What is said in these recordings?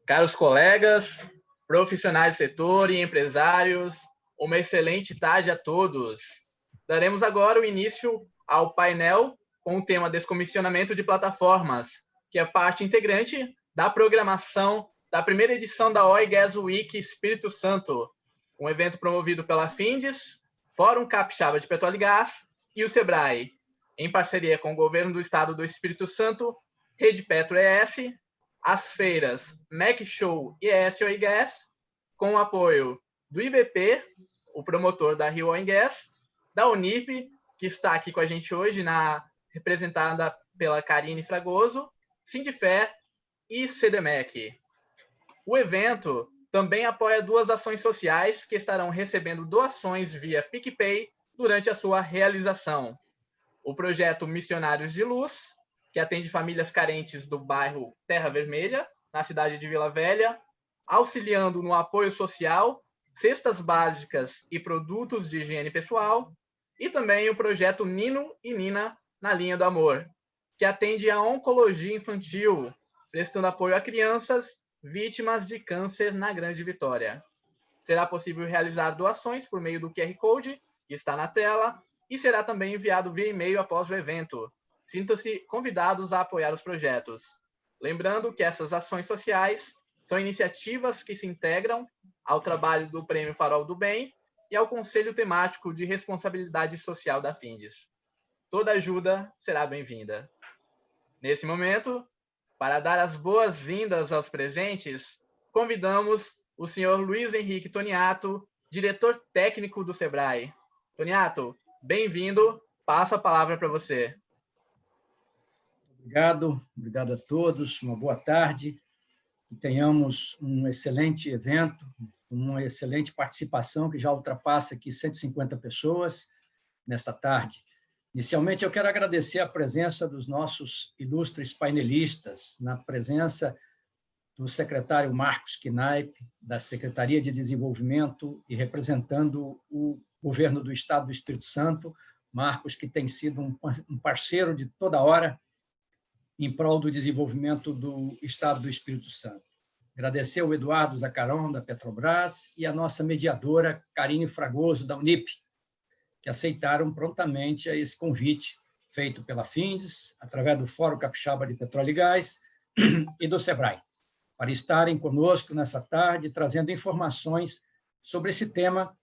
Caros colegas, profissionais do setor e empresários, uma excelente tarde a todos. Daremos agora o início ao painel com o tema Descomissionamento de Plataformas, que é parte integrante da programação da primeira edição da Oil Gas Week Espírito Santo, um evento promovido pela Findes, Fórum Capixaba de Petróleo e Gás e o SEBRAE, em parceria com o Governo do Estado do Espírito Santo, Rede Petro ES, as feiras Mac Show e ES Oil Gas, com o apoio do IBP, o promotor da Rio Oil Gas, da Unip, que está aqui com a gente hoje, representada pela Karine Fragoso, Sindifé e CDMEC. O evento também apoia duas ações sociais que estarão recebendo doações via PicPay durante a sua realização. O projeto Missionários de Luz, que atende famílias carentes do bairro Terra Vermelha, na cidade de Vila Velha, auxiliando no apoio social, cestas básicas e produtos de higiene pessoal, e também o projeto Nino e Nina na Linha do Amor, que atende à oncologia infantil, prestando apoio a crianças vítimas de câncer na Grande Vitória. Será possível realizar doações por meio do QR Code, que está na tela, e será também enviado via e-mail após o evento. Sintam-se convidados a apoiar os projetos. Lembrando que essas ações sociais são iniciativas que se integram ao trabalho do Prêmio Farol do Bem e ao Conselho Temático de Responsabilidade Social da Findes. Toda ajuda será bem-vinda. Nesse momento, para dar as boas-vindas aos presentes, convidamos o senhor Luiz Henrique Toniato, diretor técnico do SEBRAE. Toniato, bem-vindo. Passo a palavra para você. Obrigado a todos, uma boa tarde, que tenhamos um excelente evento, uma excelente participação, que já ultrapassa aqui 150 pessoas nesta tarde. Inicialmente, eu quero agradecer a presença dos nossos ilustres painelistas, na presença do secretário Marcos Knaip, da Secretaria de Desenvolvimento, e representando o Governo do Estado do Espírito Santo, Marcos, que tem sido um parceiro de toda hora em prol do desenvolvimento do Estado do Espírito Santo. Agradecer ao Eduardo Zacarão, da Petrobras, e a nossa mediadora, Karine Fragoso, da Unip, que aceitaram prontamente esse convite feito pela Findes, através do Fórum Capixaba de Petróleo e Gás e do SEBRAE, para estarem conosco nessa tarde, trazendo informações sobre esse tema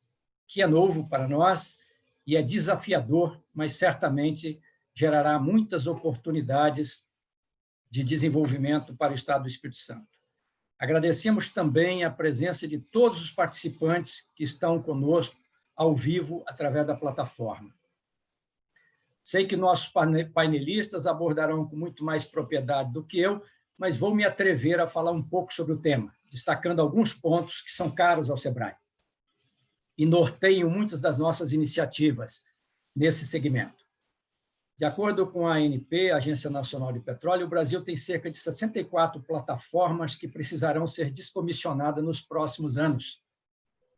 que é novo para nós e é desafiador, mas certamente gerará muitas oportunidades de desenvolvimento para o Estado do Espírito Santo. Agradecemos também a presença de todos os participantes que estão conosco ao vivo através da plataforma. Sei que nossos painelistas abordarão com muito mais propriedade do que eu, mas vou me atrever a falar um pouco sobre o tema, destacando alguns pontos que são caros ao SEBRAE e norteiam muitas das nossas iniciativas nesse segmento. De acordo com a ANP, Agência Nacional de Petróleo, o Brasil tem cerca de 64 plataformas que precisarão ser descomissionadas nos próximos anos.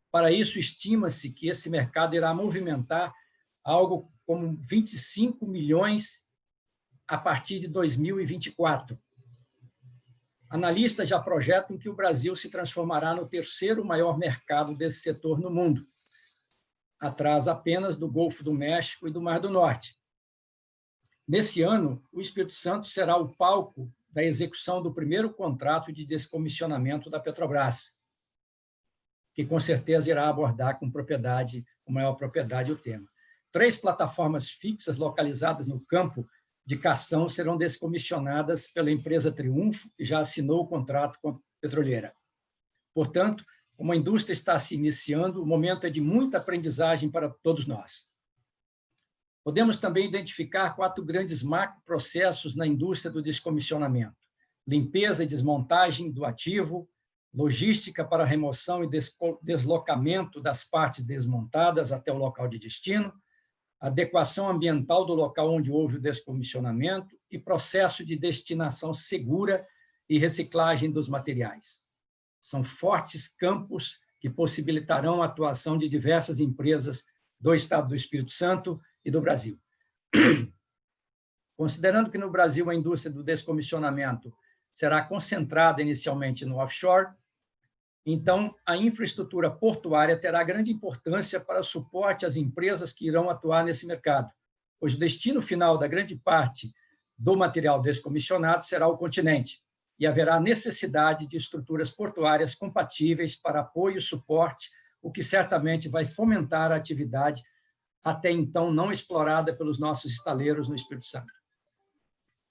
Para isso, estima-se que esse mercado irá movimentar algo como 25 milhões a partir de 2024. Analistas já projetam que o Brasil se transformará no terceiro maior mercado desse setor no mundo, atrás apenas do Golfo do México e do Mar do Norte. Nesse ano, o Espírito Santo será o palco da execução do primeiro contrato de descomissionamento da Petrobras, que com certeza irá abordar com maior propriedade o tema. 3 plataformas fixas localizadas no campo de Cação serão descomissionadas pela empresa Triunfo, que já assinou o contrato com a petroleira. Portanto, como a indústria está se iniciando, o momento é de muita aprendizagem para todos nós. Podemos também identificar 4 grandes macroprocessos na indústria do descomissionamento: limpeza e desmontagem do ativo, logística para remoção e deslocamento das partes desmontadas até o local de destino, adequação ambiental do local onde houve o descomissionamento e processo de destinação segura e reciclagem dos materiais. São fortes campos que possibilitarão a atuação de diversas empresas do Estado do Espírito Santo e do Brasil. Considerando que no Brasil a indústria do descomissionamento será concentrada inicialmente no offshore. Então, a infraestrutura portuária terá grande importância para o suporte às empresas que irão atuar nesse mercado, pois o destino final da grande parte do material descomissionado será o continente, e haverá necessidade de estruturas portuárias compatíveis para apoio e suporte, o que certamente vai fomentar a atividade até então não explorada pelos nossos estaleiros no Espírito Santo.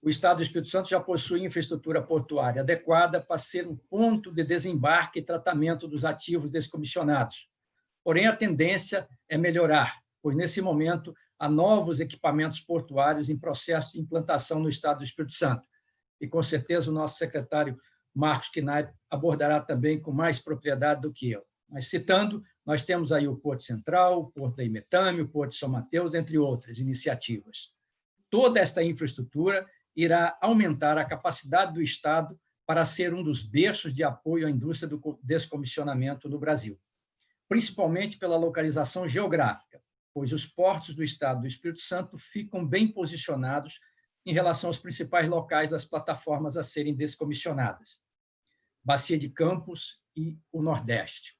O Estado do Espírito Santo já possui infraestrutura portuária adequada para ser um ponto de desembarque e tratamento dos ativos descomissionados. Porém, a tendência é melhorar, pois, nesse momento, há novos equipamentos portuários em processo de implantação no Estado do Espírito Santo. E, com certeza, o nosso secretário Marcos Knaip abordará também com mais propriedade do que eu. Mas, citando, nós temos aí o Porto Central, o Porto da Imetame, o Porto de São Mateus, entre outras iniciativas. Toda esta infraestrutura irá aumentar a capacidade do Estado para ser um dos berços de apoio à indústria do descomissionamento no Brasil, principalmente pela localização geográfica, pois os portos do Estado do Espírito Santo ficam bem posicionados em relação aos principais locais das plataformas a serem descomissionadas, Bacia de Campos e o Nordeste.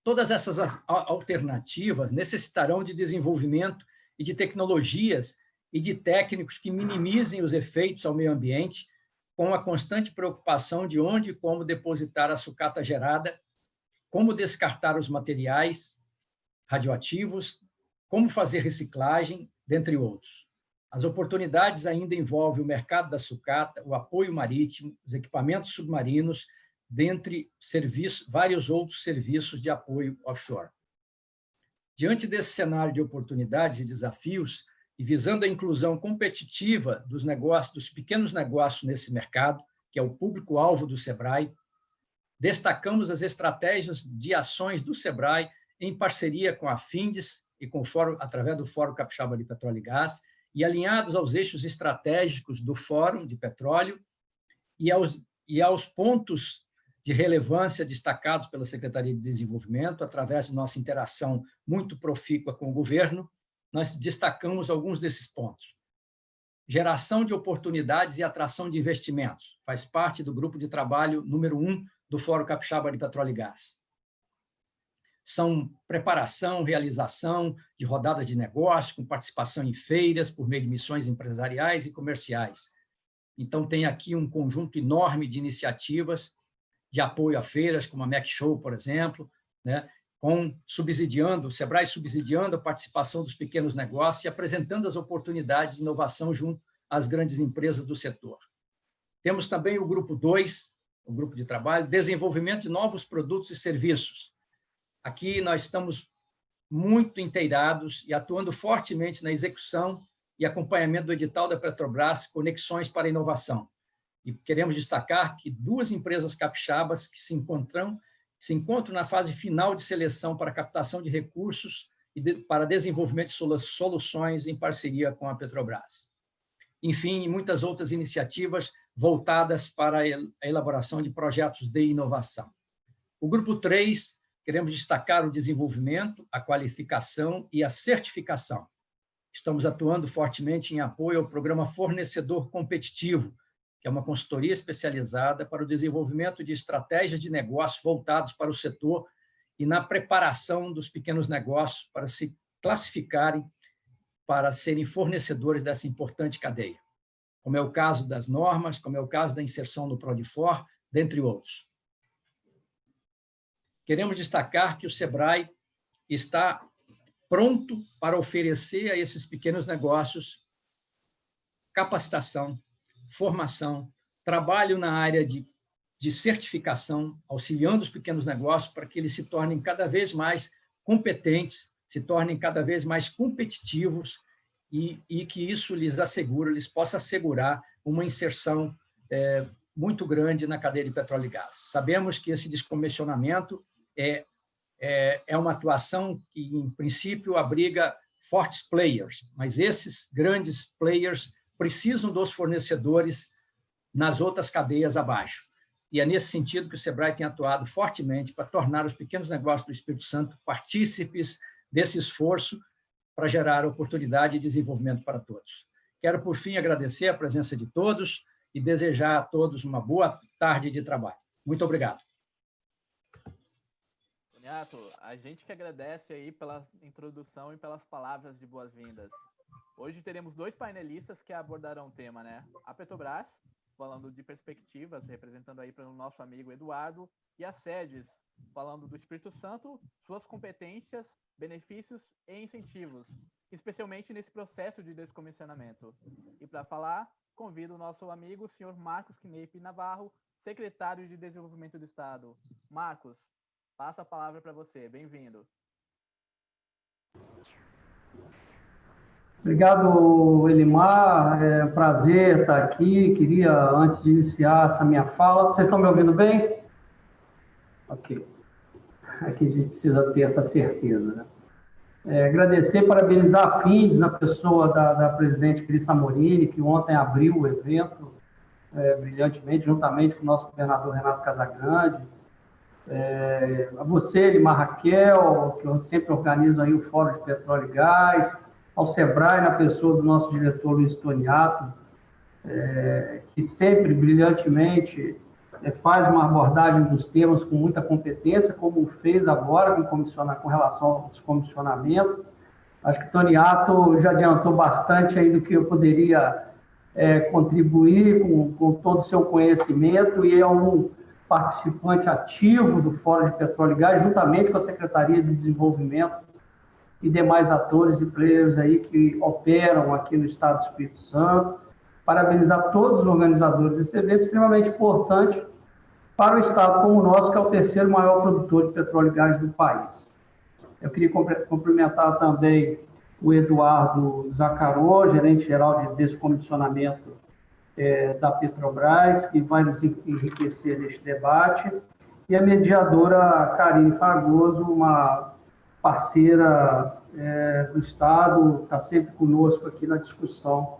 Todas essas alternativas necessitarão de desenvolvimento e de tecnologias e de técnicos que minimizem os efeitos ao meio ambiente, com a constante preocupação de onde e como depositar a sucata gerada, como descartar os materiais radioativos, como fazer reciclagem, dentre outros. As oportunidades ainda envolvem o mercado da sucata, o apoio marítimo, os equipamentos submarinos, dentre vários outros serviços de apoio offshore. Diante desse cenário de oportunidades e desafios, e visando a inclusão competitiva dos negócios, dos pequenos negócios nesse mercado, que é o público-alvo do SEBRAE, destacamos as estratégias de ações do SEBRAE em parceria com a Findes e com o Fórum, através do Fórum Capixaba de Petróleo e Gás, e alinhados aos eixos estratégicos do Fórum de Petróleo e aos pontos de relevância destacados pela Secretaria de Desenvolvimento, através de nossa interação muito profícua com o governo, nós destacamos alguns desses pontos. Geração de oportunidades e atração de investimentos. Faz parte do grupo de trabalho número 1 do Fórum Capixaba de Petróleo e Gás. São preparação, realização de rodadas de negócio, com participação em feiras, por meio de missões empresariais e comerciais. Então, tem aqui um conjunto enorme de iniciativas de apoio a feiras, como a Mac Show, por exemplo, né? O SEBRAE subsidiando a participação dos pequenos negócios e apresentando as oportunidades de inovação junto às grandes empresas do setor. Temos também o grupo 2, o grupo de trabalho, desenvolvimento de novos produtos e serviços. Aqui nós estamos muito inteirados e atuando fortemente na execução e acompanhamento do edital da Petrobras, Conexões para a Inovação. E queremos destacar que 2 empresas capixabas que se encontram na fase final de seleção para captação de recursos e para desenvolvimento de soluções em parceria com a Petrobras. Enfim, muitas outras iniciativas voltadas para a elaboração de projetos de inovação. O grupo 3, queremos destacar o desenvolvimento, a qualificação e a certificação. Estamos atuando fortemente em apoio ao programa Fornecedor Competitivo, que é uma consultoria especializada para o desenvolvimento de estratégias de negócio voltados para o setor e na preparação dos pequenos negócios para se classificarem para serem fornecedores dessa importante cadeia, como é o caso das normas, como é o caso da inserção no Prodifor, dentre outros. Queremos destacar que o SEBRAE está pronto para oferecer a esses pequenos negócios capacitação, formação, trabalho na área de certificação, auxiliando os pequenos negócios para que eles se tornem cada vez mais competentes, se tornem cada vez mais competitivos e que isso lhes possa assegurar uma inserção muito grande na cadeia de petróleo e gás. Sabemos que esse descomissionamento é uma atuação que, em princípio, abriga fortes players, mas esses grandes players precisam dos fornecedores nas outras cadeias abaixo. E é nesse sentido que o SEBRAE tem atuado fortemente para tornar os pequenos negócios do Espírito Santo partícipes desse esforço para gerar oportunidade e desenvolvimento para todos. Quero, por fim, agradecer a presença de todos e desejar a todos uma boa tarde de trabalho. Muito obrigado. Toniato, a gente que agradece aí pela introdução e pelas palavras de boas-vindas. Hoje teremos 2 painelistas que abordarão o tema, né? A Petrobras, falando de perspectivas, representando aí para o nosso amigo Eduardo, e a SEDES, falando do Espírito Santo, suas competências, benefícios e incentivos, especialmente nesse processo de descomissionamento. E para falar, convido o nosso amigo, o senhor Marcos Kneip Navarro, secretário de Desenvolvimento do Estado. Marcos, passo a palavra para você. Bem-vindo. Obrigado, Elimar. É um prazer estar aqui. Queria, antes de iniciar essa minha fala... Vocês estão me ouvindo bem? Ok. Aqui a gente precisa ter essa certeza, né? Agradecer e parabenizar a FINDES, na pessoa da presidente Cris Amorini, que ontem abriu o evento brilhantemente, juntamente com o nosso governador Renato Casagrande. A você, Elimar Raquel, que eu sempre organizo aí o Fórum de Petróleo e Gás, ao SEBRAE, na pessoa do nosso diretor Luiz Toniato, que sempre brilhantemente faz uma abordagem dos temas com muita competência, como fez agora com relação ao descomissionamento. Acho que Toniato já adiantou bastante aí do que eu poderia contribuir com todo o seu conhecimento, e é um participante ativo do Fórum de Petróleo e Gás, juntamente com a Secretaria de Desenvolvimento e demais atores e players aí que operam aqui no Estado do Espírito Santo. Parabenizar todos os organizadores desse evento, extremamente importante para o Estado como o nosso, que é o 3º maior produtor de petróleo e gás do país. Eu queria cumprimentar também o Eduardo Zacaró, gerente-geral de descomissionamento da Petrobras, que vai nos enriquecer neste debate, e a mediadora Karine Fragoso, uma parceira do Estado, está sempre conosco aqui na discussão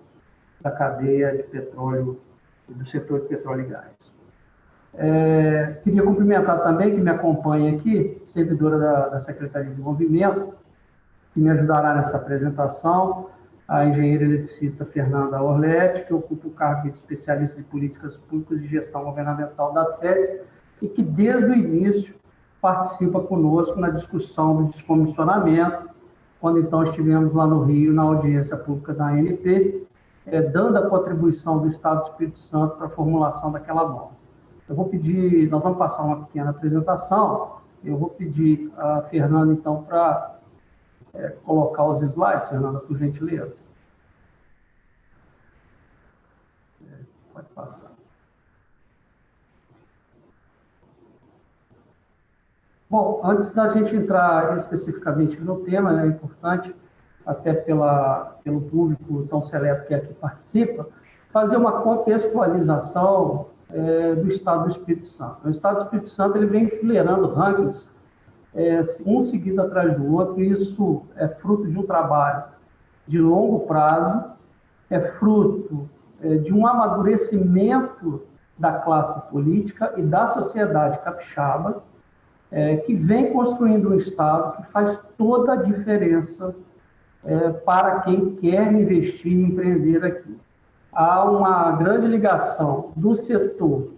da cadeia de petróleo, do setor de petróleo e gás. Queria cumprimentar também, que me acompanha aqui, servidora da Secretaria de Desenvolvimento, que me ajudará nessa apresentação, a engenheira eletricista Fernanda Orletti, que ocupa o cargo de especialista de políticas públicas e gestão governamental da SEDES, e que desde o início participa conosco na discussão do descomissionamento, quando então estivemos lá no Rio, na audiência pública da ANP, dando a contribuição do Estado do Espírito Santo para a formulação daquela norma. Eu vou pedir, nós vamos passar uma pequena apresentação, eu vou pedir a Fernanda, então, para colocar os slides, Fernanda, por gentileza. Pode passar. Bom, antes da gente entrar especificamente no tema, é importante, até pelo público tão seleto que aqui participa, fazer uma contextualização do Estado do Espírito Santo. O Estado do Espírito Santo ele vem enfileirando rankings, um seguido atrás do outro, e isso é fruto de um trabalho de longo prazo, é fruto de um amadurecimento da classe política e da sociedade capixaba, que vem construindo um Estado que faz toda a diferença para quem quer investir e empreender aqui. Há uma grande ligação do setor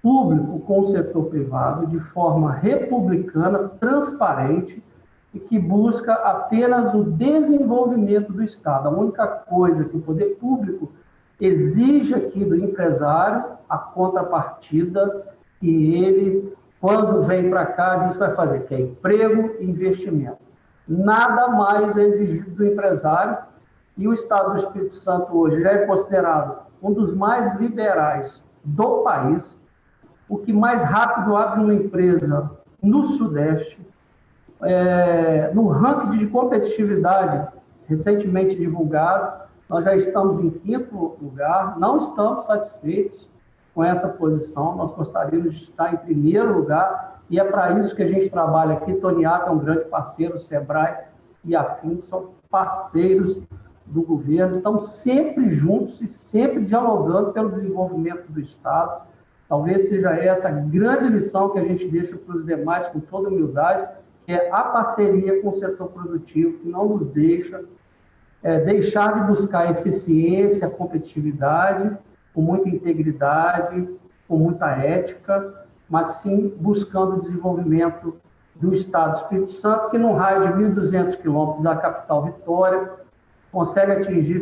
público com o setor privado de forma republicana, transparente, e que busca apenas o desenvolvimento do Estado. A única coisa que o poder público exige aqui do empresário, a contrapartida que ele, quando vem para cá, diz que vai fazer, que é emprego e investimento. Nada mais é exigido do empresário, e o Estado do Espírito Santo hoje já é considerado um dos mais liberais do país, o que mais rápido abre uma empresa no Sudeste. No ranking de competitividade recentemente divulgado, nós já estamos em 5º lugar, não estamos satisfeitos com essa posição, nós gostaríamos de estar em 1º lugar, e é para isso que a gente trabalha aqui. Toniato é um grande parceiro, o SEBRAE e a FINDES são parceiros do governo, estão sempre juntos e sempre dialogando pelo desenvolvimento do Estado. Talvez seja essa a grande lição que a gente deixa para os demais, com toda humildade, que é a parceria com o setor produtivo, que não nos deixa deixar de buscar eficiência, competitividade, com muita integridade, com muita ética, mas sim buscando o desenvolvimento do Estado do Espírito Santo, que num raio de 1.200 quilômetros da capital Vitória, consegue atingir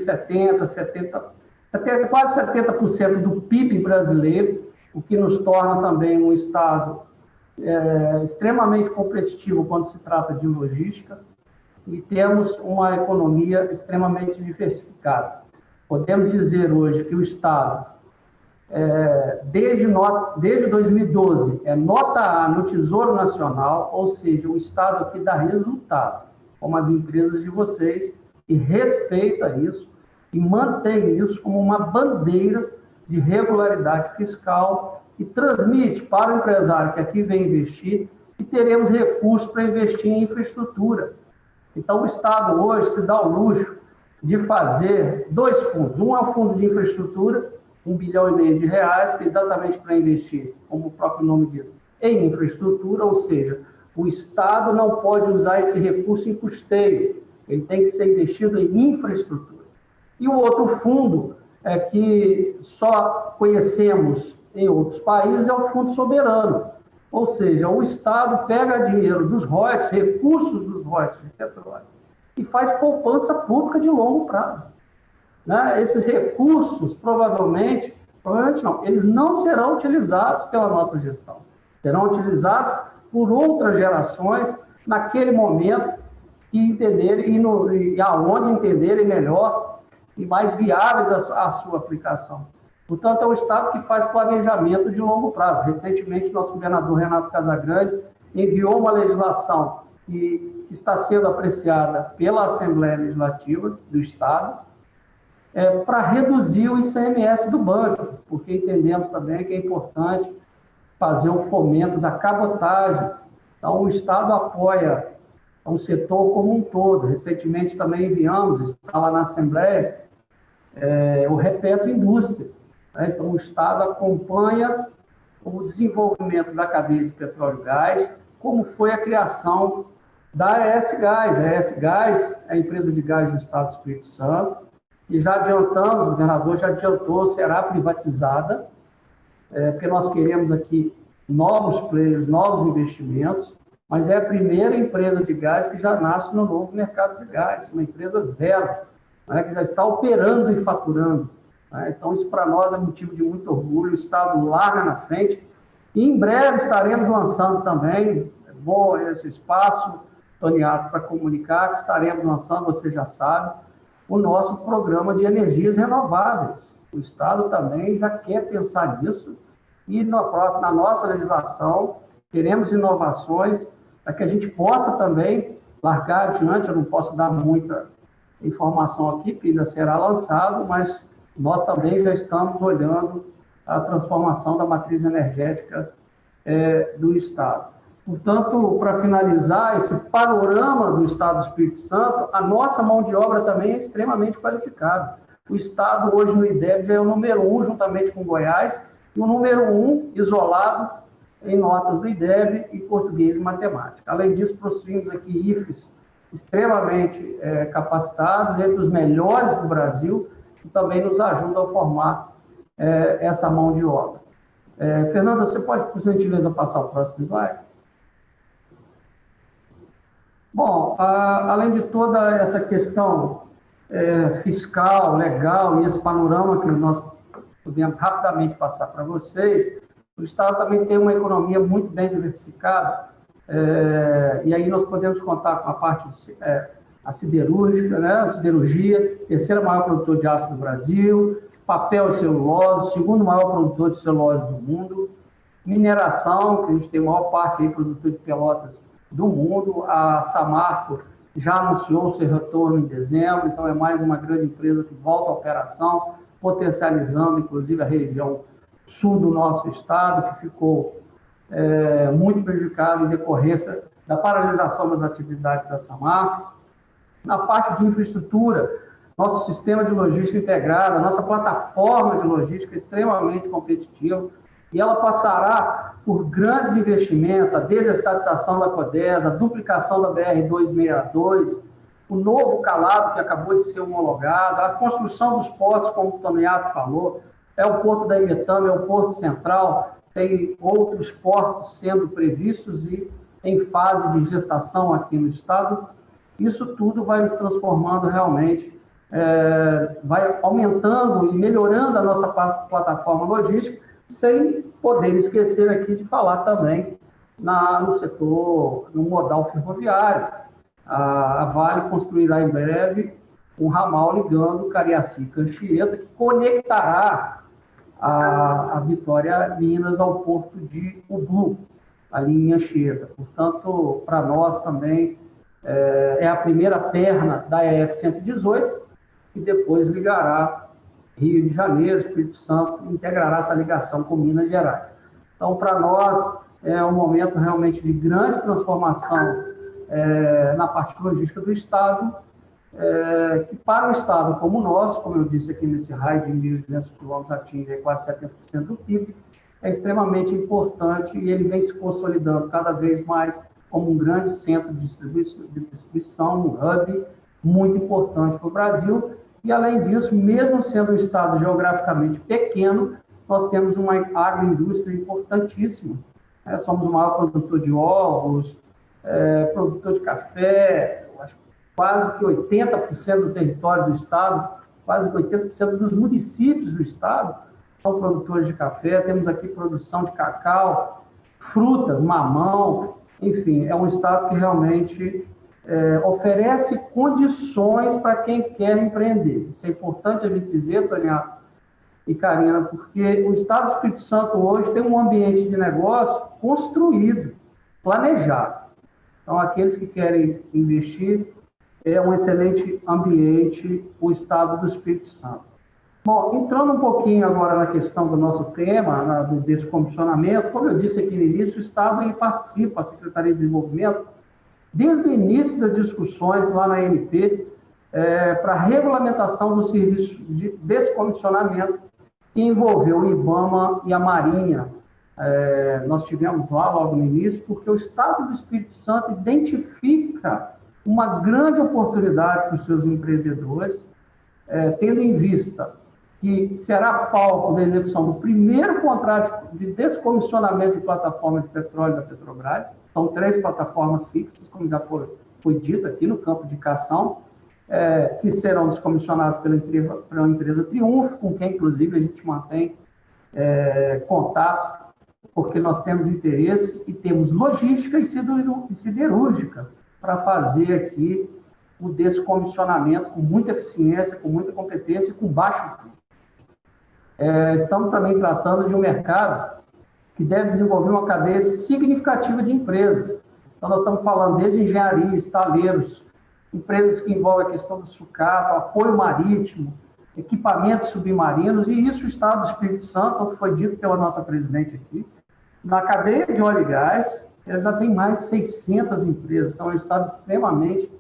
quase 70% do PIB brasileiro, o que nos torna também um Estado extremamente competitivo quando se trata de logística, e temos uma economia extremamente diversificada. Podemos dizer hoje que o Estado, desde 2012, é nota A no Tesouro Nacional, ou seja, o Estado aqui dá resultado, como as empresas de vocês, e respeita isso, e mantém isso como uma bandeira de regularidade fiscal e transmite para o empresário que aqui vem investir que teremos recursos para investir em infraestrutura. Então, o Estado hoje se dá o luxo de fazer 2 fundos. Um é o fundo de infraestrutura, R$1,5 bilhão, que é exatamente para investir, como o próprio nome diz, em infraestrutura, ou seja, o Estado não pode usar esse recurso em custeio, ele tem que ser investido em infraestrutura. E o outro fundo que só conhecemos em outros países é o Fundo Soberano, ou seja, o Estado pega dinheiro dos royalties, recursos dos royalties de petróleo, e faz poupança pública de longo prazo. Né? Esses recursos, provavelmente não, eles não serão utilizados pela nossa gestão, serão utilizados por outras gerações naquele momento que entenderem e aonde entenderem melhor e mais viáveis a sua aplicação. Portanto, é o Estado que faz planejamento de longo prazo. Recentemente, nosso governador Renato Casagrande enviou uma legislação que está sendo apreciada pela Assembleia Legislativa do Estado para reduzir o ICMS do banco, porque entendemos também que é importante fazer o fomento da cabotagem. Então, o Estado apoia o setor como um todo. Recentemente também enviamos, está lá na Assembleia, o Repetro Indústria. Então, o Estado acompanha o desenvolvimento da cadeia de petróleo e gás, como foi a criação da ES Gás. A ES Gás é a empresa de gás do Estado do Espírito Santo, e já adiantamos, o governador já adiantou, será privatizada, porque nós queremos aqui novos players, novos investimentos, mas é a primeira empresa de gás que já nasce no novo mercado de gás, uma empresa zero, que já está operando e faturando. Então, isso para nós é motivo de muito orgulho, o Estado larga na frente, e em breve estaremos lançando também, bom esse espaço, Toniato, para comunicar, que estaremos lançando, você já sabe, o nosso programa de energias renováveis. O Estado também já quer pensar nisso, e na nossa legislação teremos inovações para que a gente possa também largar adiante. Eu não posso dar muita informação aqui, porque ainda será lançado, mas nós também já estamos olhando a transformação da matriz energética do Estado. Portanto, para finalizar esse panorama do Estado do Espírito Santo, a nossa mão de obra também é extremamente qualificada. O Estado hoje no IDEB já é o número 1, juntamente com Goiás, e o número 1 isolado em notas do IDEB e português e matemática. Além disso, possuímos aqui IFES extremamente capacitados, entre os melhores do Brasil, que também nos ajudam a formar essa mão de obra. Fernanda, você pode, por gentileza, passar o próximo slide? Bom, além de toda essa questão fiscal, legal, e esse panorama que nós podemos rapidamente passar para vocês, o Estado também tem uma economia muito bem diversificada, e aí nós podemos contar com a parte a siderúrgica, né? A siderurgia, terceira maior produtor de aço do Brasil, papel e celulose, segundo maior produtor de celulose do mundo, mineração, que a gente tem a maior parte aí, produtor de pelotas do mundo. A Samarco já anunciou o seu retorno em dezembro, então é mais uma grande empresa que volta à operação, potencializando, inclusive, a região sul do nosso estado, que ficou muito prejudicada em decorrência da paralisação das atividades da Samarco. Na parte de infraestrutura, nosso sistema de logística integrada, nossa plataforma de logística é extremamente competitiva, e ela passará por grandes investimentos, a desestatização da CODES, a duplicação da BR-262, o novo calado que acabou de ser homologado, a construção dos portos, como o Toniato falou, É o porto da Imetama, é o porto central, tem outros portos sendo previstos e em fase de gestação aqui no estado. Isso tudo vai nos transformando realmente, vai aumentando e melhorando a nossa plataforma logística, sem poder esquecer aqui de falar também no setor, no modal ferroviário. A Vale construirá em breve um ramal ligando Cariacica e Anchieta, que conectará a Vitória Minas ao porto de Ublu, ali em Anchieta. Portanto, para nós também é a primeira perna da EF-118, que depois ligará Rio de Janeiro, Espírito Santo, integrará essa ligação com Minas Gerais. Então, para nós, é um momento realmente de grande transformação na parte logística do Estado, que para um Estado como o nosso, como eu disse aqui nesse raio de 1.200 quilômetros, atinge quase 70% do PIB, é extremamente importante e ele vem se consolidando cada vez mais como um grande centro de distribuição, um hub muito importante para o Brasil. E, além disso, mesmo sendo um Estado geograficamente pequeno, nós temos uma agroindústria importantíssima. Somos o maior produtor de ovos, produtor de café, quase que 80% do território do Estado, quase que 80% dos municípios do Estado são produtores de café. Temos aqui produção de cacau, frutas, mamão, enfim, é um Estado que realmente oferece condições para quem quer empreender. Isso é importante a gente dizer, Tânia e Karina, porque o Estado do Espírito Santo hoje tem um ambiente de negócio construído, planejado. Então, aqueles que querem investir, é um excelente ambiente o Estado do Espírito Santo. Bom, entrando um pouquinho agora na questão do nosso tema, do descomissionamento, como eu disse aqui no início, o Estado ele participa, a Secretaria de Desenvolvimento, desde o início das discussões lá na ANP, para a regulamentação do serviço de descomissionamento, que envolveu o IBAMA e a Marinha. Nós tivemos lá logo no início, porque o Estado do Espírito Santo identifica uma grande oportunidade para os seus empreendedores, tendo em vista que será palco da execução do primeiro contrato de descomissionamento de plataforma de petróleo da Petrobras. São 3 plataformas fixas, como já foi dito aqui no campo de Cação, que serão descomissionadas pela empresa Triunfo, com quem, inclusive, a gente mantém contato, porque nós temos interesse e temos logística e siderúrgica para fazer aqui o descomissionamento com muita eficiência, com muita competência e com baixo custo. Estamos também tratando de um mercado que deve desenvolver uma cadeia significativa de empresas. Então, nós estamos falando desde engenharia, estaleiros, empresas que envolvem a questão do sucata, apoio marítimo, equipamentos submarinos, e isso o Estado do Espírito Santo, como foi dito pela nossa presidente aqui, na cadeia de óleo e gás, já tem mais de 600 empresas. Então, é um Estado extremamente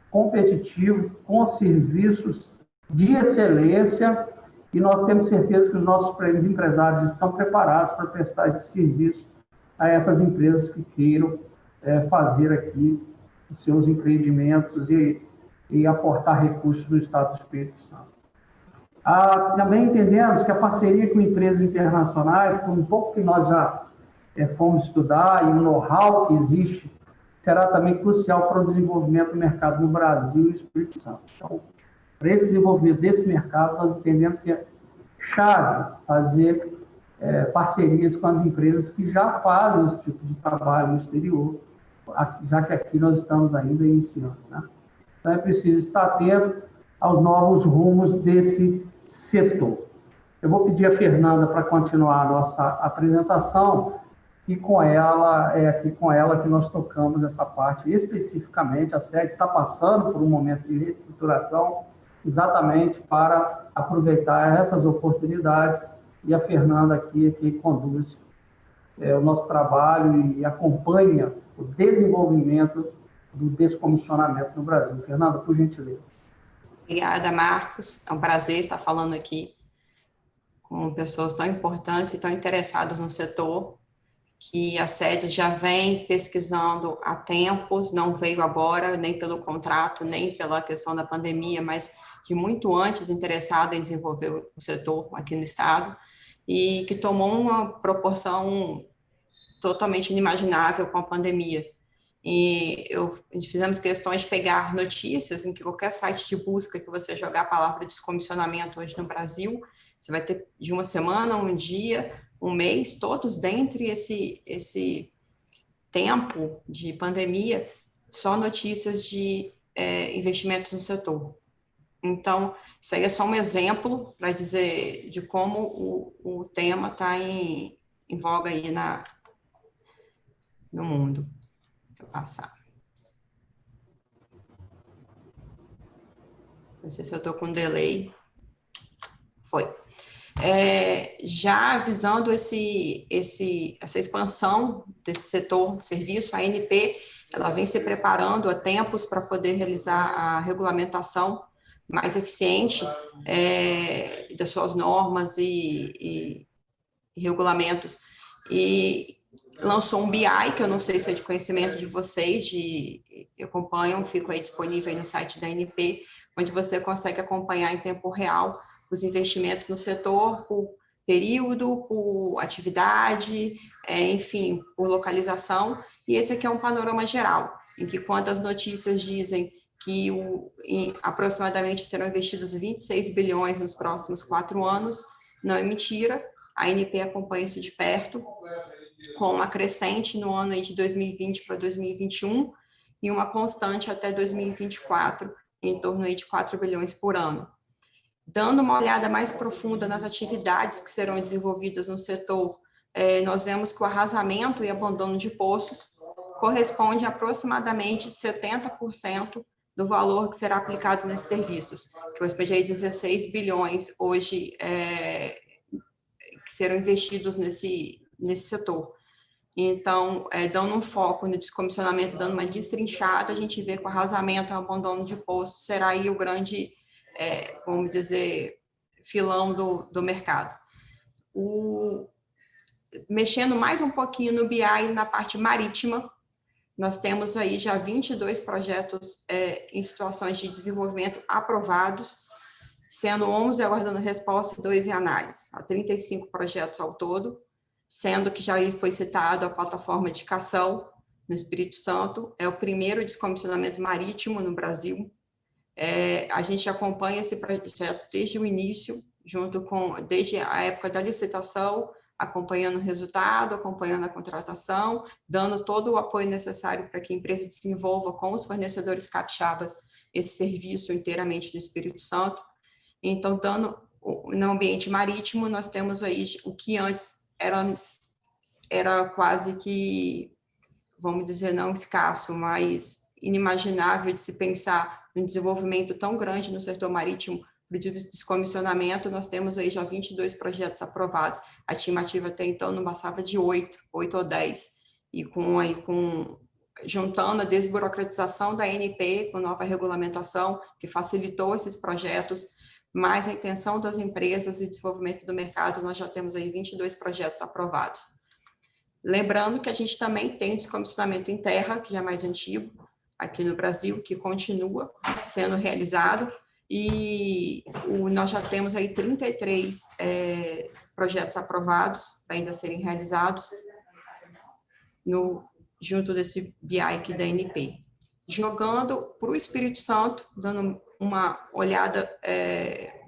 competitivo, com serviços de excelência, e nós temos certeza que os nossos empresários estão preparados para prestar esse serviço a essas empresas que queiram fazer aqui os seus empreendimentos e aportar recursos do Estado do Espírito Santo. Também entendemos que a parceria com empresas internacionais, por um pouco que nós já fomos estudar, e o know-how que existe, será também crucial para o desenvolvimento do mercado no Brasil e Espírito Santo. Então, para esse desenvolvimento desse mercado, nós entendemos que é chave fazer parcerias com as empresas que já fazem esse tipo de trabalho no exterior, já que aqui nós estamos ainda iniciando, né? Então, é preciso estar atento aos novos rumos desse setor. Eu vou pedir a Fernanda para continuar a nossa apresentação, e é aqui com ela que nós tocamos essa parte especificamente. A sede está passando por um momento de reestruturação, exatamente para aproveitar essas oportunidades, e a Fernanda aqui que conduz o nosso trabalho e acompanha o desenvolvimento do descomissionamento no Brasil. Fernanda, por gentileza. Obrigada, Marcos. É um prazer estar falando aqui com pessoas tão importantes e tão interessadas no setor, que a sede já vem pesquisando há tempos, não veio agora, nem pelo contrato, nem pela questão da pandemia, mas de muito antes interessada em desenvolver o setor aqui no Estado. e que tomou uma proporção totalmente inimaginável com a pandemia. E fizemos questões de pegar notícias em que qualquer site de busca que você jogar a palavra descomissionamento hoje no Brasil, você vai ter de uma semana, um dia, um mês, todos dentro esse tempo de pandemia, só notícias de investimentos no setor. Então, isso aí é só um exemplo para dizer de como o tema está em voga aí no mundo. Deixa eu passar. Não sei se eu estou com delay. Foi. Já visando essa expansão desse setor de serviço, a ANP ela vem se preparando há tempos para poder realizar a regulamentação mais eficiente das suas normas e regulamentos. E lançou um BI, que eu não sei se é de conhecimento de vocês, acompanham, fico aí disponível aí no site da ANP, onde você consegue acompanhar em tempo real os investimentos no setor por período, por atividade, enfim, por localização. E esse aqui é um panorama geral, em que quando as notícias dizem que aproximadamente serão investidos 26 bilhões nos próximos 4 anos, não é mentira, a ANP acompanha isso de perto, com uma crescente no ano aí de 2020 para 2021 e uma constante até 2024, em torno aí de 4 bilhões por ano. Dando uma olhada mais profunda nas atividades que serão desenvolvidas no setor, nós vemos que o arrasamento e abandono de poços corresponde a aproximadamente 70% do valor que será aplicado nesses serviços, que corresponde a 16 bilhões hoje que serão investidos nesse setor. Então, dando um foco no descomissionamento, dando uma destrinchada, a gente vê que o arrasamento e o abandono de poços será aí o grande, vamos dizer, filão do mercado. Mexendo mais um pouquinho no BI na parte marítima, nós temos aí já 22 projetos em situações de desenvolvimento aprovados, sendo 11 aguardando resposta e 2 em análise. Há 35 projetos ao todo, sendo que já foi citado a plataforma de Cação, no Espírito Santo, é o primeiro descomissionamento marítimo no Brasil. A gente acompanha esse projeto desde o início, desde a época da licitação, acompanhando o resultado, acompanhando a contratação, dando todo o apoio necessário para que a empresa desenvolva com os fornecedores capixabas esse serviço inteiramente no Espírito Santo. Então, no ambiente marítimo, nós temos aí o que antes era quase que, vamos dizer, não escasso, mas inimaginável de se pensar um desenvolvimento tão grande no setor marítimo para o descomissionamento. Nós temos aí já 22 projetos aprovados. A estimativa até então não passava de 8 ou 10. E juntando a desburocratização da ANP com nova regulamentação, que facilitou esses projetos, mais a intenção das empresas e desenvolvimento do mercado, nós já temos aí 22 projetos aprovados. Lembrando que a gente também tem o descomissionamento em terra, que já é mais antigo, aqui no Brasil, que continua sendo realizado, e nós já temos aí 33 projetos aprovados para ainda serem realizados junto desse BI aqui da ANP. Jogando para o Espírito Santo, dando uma olhada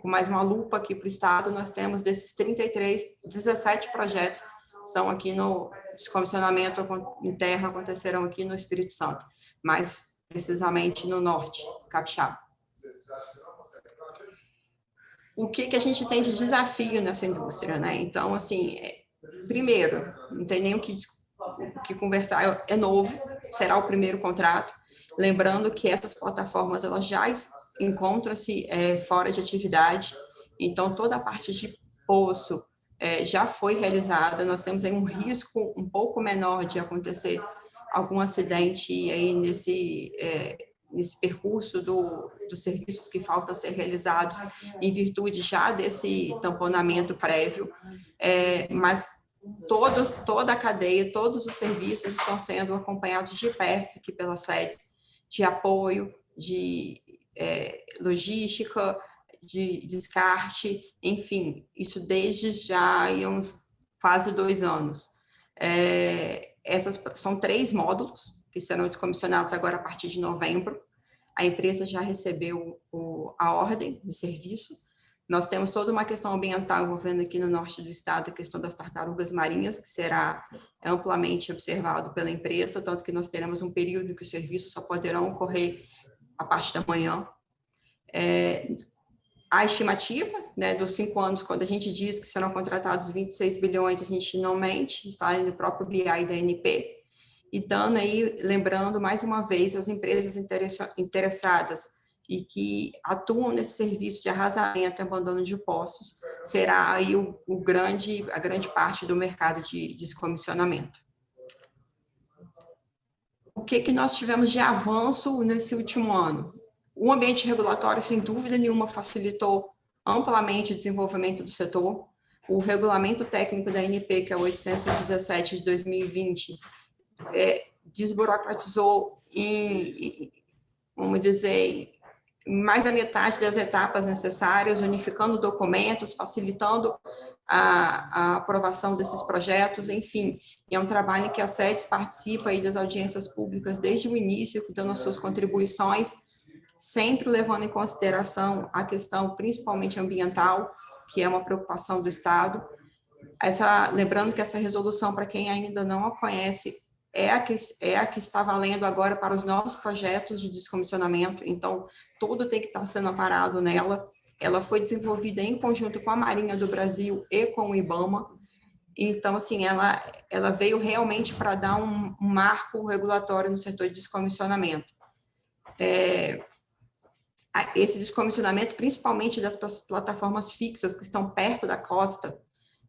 com mais uma lupa aqui para o estado, nós temos desses 33, 17 projetos são aqui no descomissionamento em terra, acontecerão aqui no Espírito Santo, mais precisamente no norte, Capixaba. O que a gente tem de desafio nessa indústria, né? Então, assim, primeiro, não tem nem o que conversar, é novo, será o primeiro contrato. Lembrando que essas plataformas elas já encontram-se fora de atividade, então toda a parte de poço já foi realizada. Nós temos aí um risco um pouco menor de acontecer algum acidente aí nesse percurso dos serviços que faltam ser realizados em virtude já desse tamponamento prévio, mas toda a cadeia, todos os serviços estão sendo acompanhados de perto aqui pela sede, de apoio, de logística, de descarte, enfim, isso desde já há uns quase 2 anos. Essas são 3 módulos que serão descomissionados agora a partir de novembro. A empresa já recebeu a ordem de serviço. Nós temos toda uma questão ambiental envolvendo aqui no norte do estado, a questão das tartarugas marinhas, que será amplamente observado pela empresa, tanto que nós teremos um período que os serviços só poderão ocorrer a parte da manhã. A estimativa, né, dos 5 anos, quando a gente diz que serão contratados 26 bilhões, a gente não mente, está no próprio BI da ANP, e dando aí, lembrando mais uma vez, as empresas interessadas e que atuam nesse serviço de arrasamento e abandono de poços, será aí a grande parte do mercado de descomissionamento. O que nós tivemos de avanço nesse último ano? O ambiente regulatório, sem dúvida nenhuma, facilitou amplamente o desenvolvimento do setor. O regulamento técnico da ANP, que é o 817 de 2020, desburocratizou vamos dizer, mais da metade das etapas necessárias, unificando documentos, facilitando a aprovação desses projetos, enfim, é um trabalho em que a SEDES participa aí das audiências públicas desde o início, dando as suas contribuições, sempre levando em consideração a questão principalmente ambiental, que é uma preocupação do Estado. Lembrando que essa resolução, para quem ainda não a conhece, é a que está valendo agora para os novos projetos de descomissionamento, então tudo tem que estar sendo amparado nela. Ela foi desenvolvida em conjunto com a Marinha do Brasil e com o IBAMA, então, assim, ela veio realmente para dar um marco regulatório no setor de descomissionamento. Esse descomissionamento, principalmente das plataformas fixas que estão perto da costa,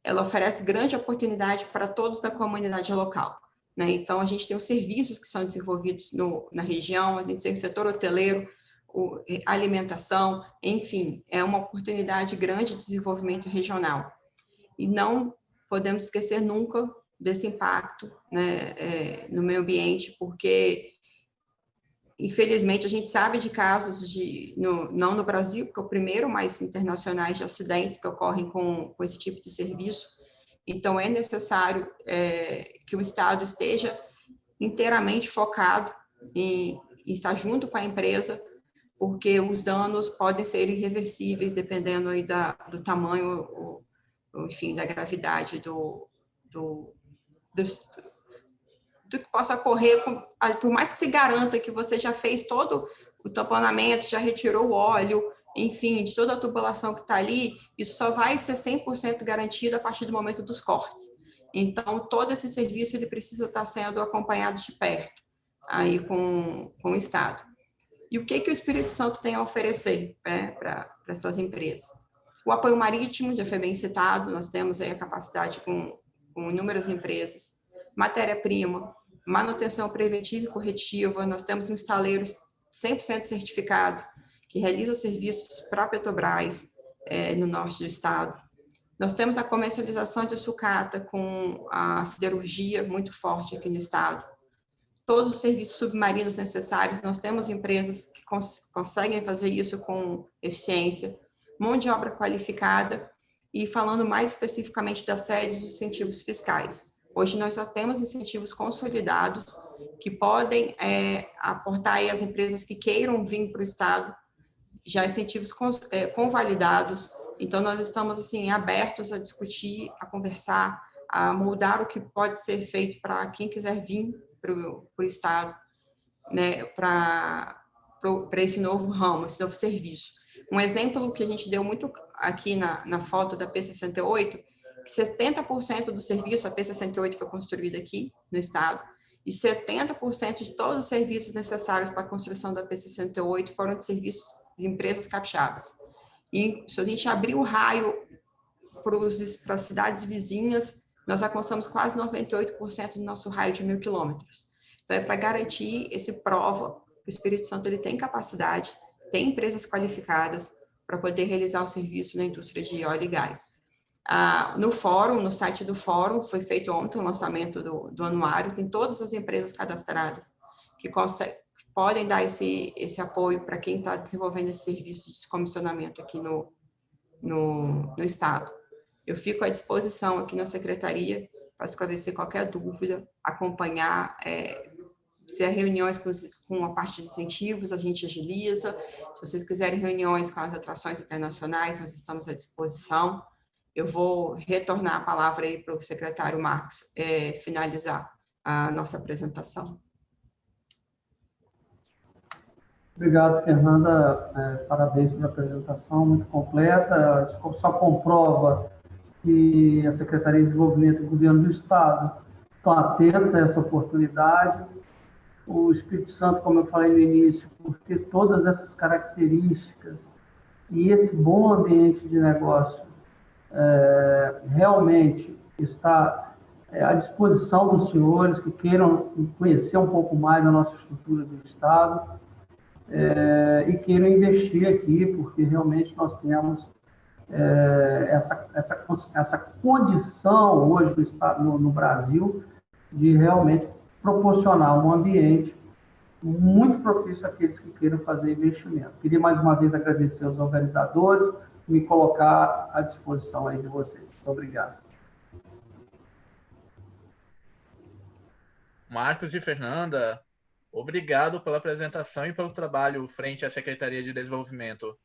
ela oferece grande oportunidade para todos da comunidade local, né? Então, a gente tem os serviços que são desenvolvidos na região, a gente tem o setor hoteleiro, alimentação, enfim, é uma oportunidade grande de desenvolvimento regional. E não podemos esquecer nunca desse impacto, né, no meio ambiente, porque, infelizmente, a gente sabe de casos, não no Brasil, porque é o primeiro, mas internacionais, de acidentes que ocorrem com esse tipo de serviço. Então, é necessário que o Estado esteja inteiramente focado em estar junto com a empresa, porque os danos podem ser irreversíveis, dependendo aí do tamanho, enfim, da gravidade do que possa ocorrer, por mais que se garanta que você já fez todo o tamponamento, já retirou o óleo, enfim, de toda a tubulação que está ali, isso só vai ser 100% garantido a partir do momento dos cortes. Então, todo esse serviço ele precisa estar sendo acompanhado de perto, aí com o Estado. E o que o Espírito Santo tem a oferecer, né, para essas empresas? O apoio marítimo, já foi bem citado, nós temos aí a capacidade com inúmeras empresas, matéria-prima, manutenção preventiva e corretiva, nós temos um estaleiro 100% certificado, que realiza serviços para a Petrobras, no norte do estado. Nós temos a comercialização de sucata com a siderurgia muito forte aqui no estado. Todos os serviços submarinos necessários, nós temos empresas que conseguem fazer isso com eficiência, mão de obra qualificada, e falando mais especificamente das SEDES, dos incentivos fiscais. Hoje nós já temos incentivos consolidados que podem aportar aí as empresas que queiram vir para o Estado, já incentivos convalidados. Então, nós estamos assim, abertos a discutir, a conversar, a moldar o que pode ser feito para quem quiser vir para o Estado, né, para esse novo ramo, esse novo serviço. Um exemplo que a gente deu muito aqui na foto da P68, que 70% do serviço, a P68 foi construída aqui no Estado, e 70% de todos os serviços necessários para a construção da P68 foram de serviços de empresas capixabas. E se a gente abrir o raio para as cidades vizinhas, nós alcançamos quase 98% do nosso raio de 1.000 quilômetros. Então, é para garantir esse prova, o Espírito Santo ele tem capacidade, tem empresas qualificadas para poder realizar o serviço na indústria de óleo e gás. No fórum, no site do fórum, foi feito ontem o lançamento do anuário, tem todas as empresas cadastradas que podem dar esse apoio para quem está desenvolvendo esse serviço de descomissionamento aqui no Estado. Eu fico à disposição aqui na Secretaria para esclarecer qualquer dúvida, acompanhar, se há reuniões com a parte de incentivos, a gente agiliza. Se vocês quiserem reuniões com as atrações internacionais, nós estamos à disposição. Eu vou retornar a palavra aí para o secretário Marcos finalizar a nossa apresentação. Obrigado, Fernanda. Parabéns pela apresentação, muito completa. Só comprova que a Secretaria de Desenvolvimento e o Governo do Estado estão atentos a essa oportunidade. O Espírito Santo, como eu falei no início, por ter todas essas características e esse bom ambiente de negócio, realmente está à disposição dos senhores que queiram conhecer um pouco mais a nossa estrutura do Estado e queiram investir aqui, porque realmente nós temos essa condição hoje do Estado, no Brasil, de realmente proporcionar um ambiente muito propício àqueles que queiram fazer investimento. Queria mais uma vez agradecer aos organizadores e me colocar à disposição aí de vocês. Muito obrigado. Marcos e Fernanda, obrigado pela apresentação e pelo trabalho frente à Secretaria de Desenvolvimento.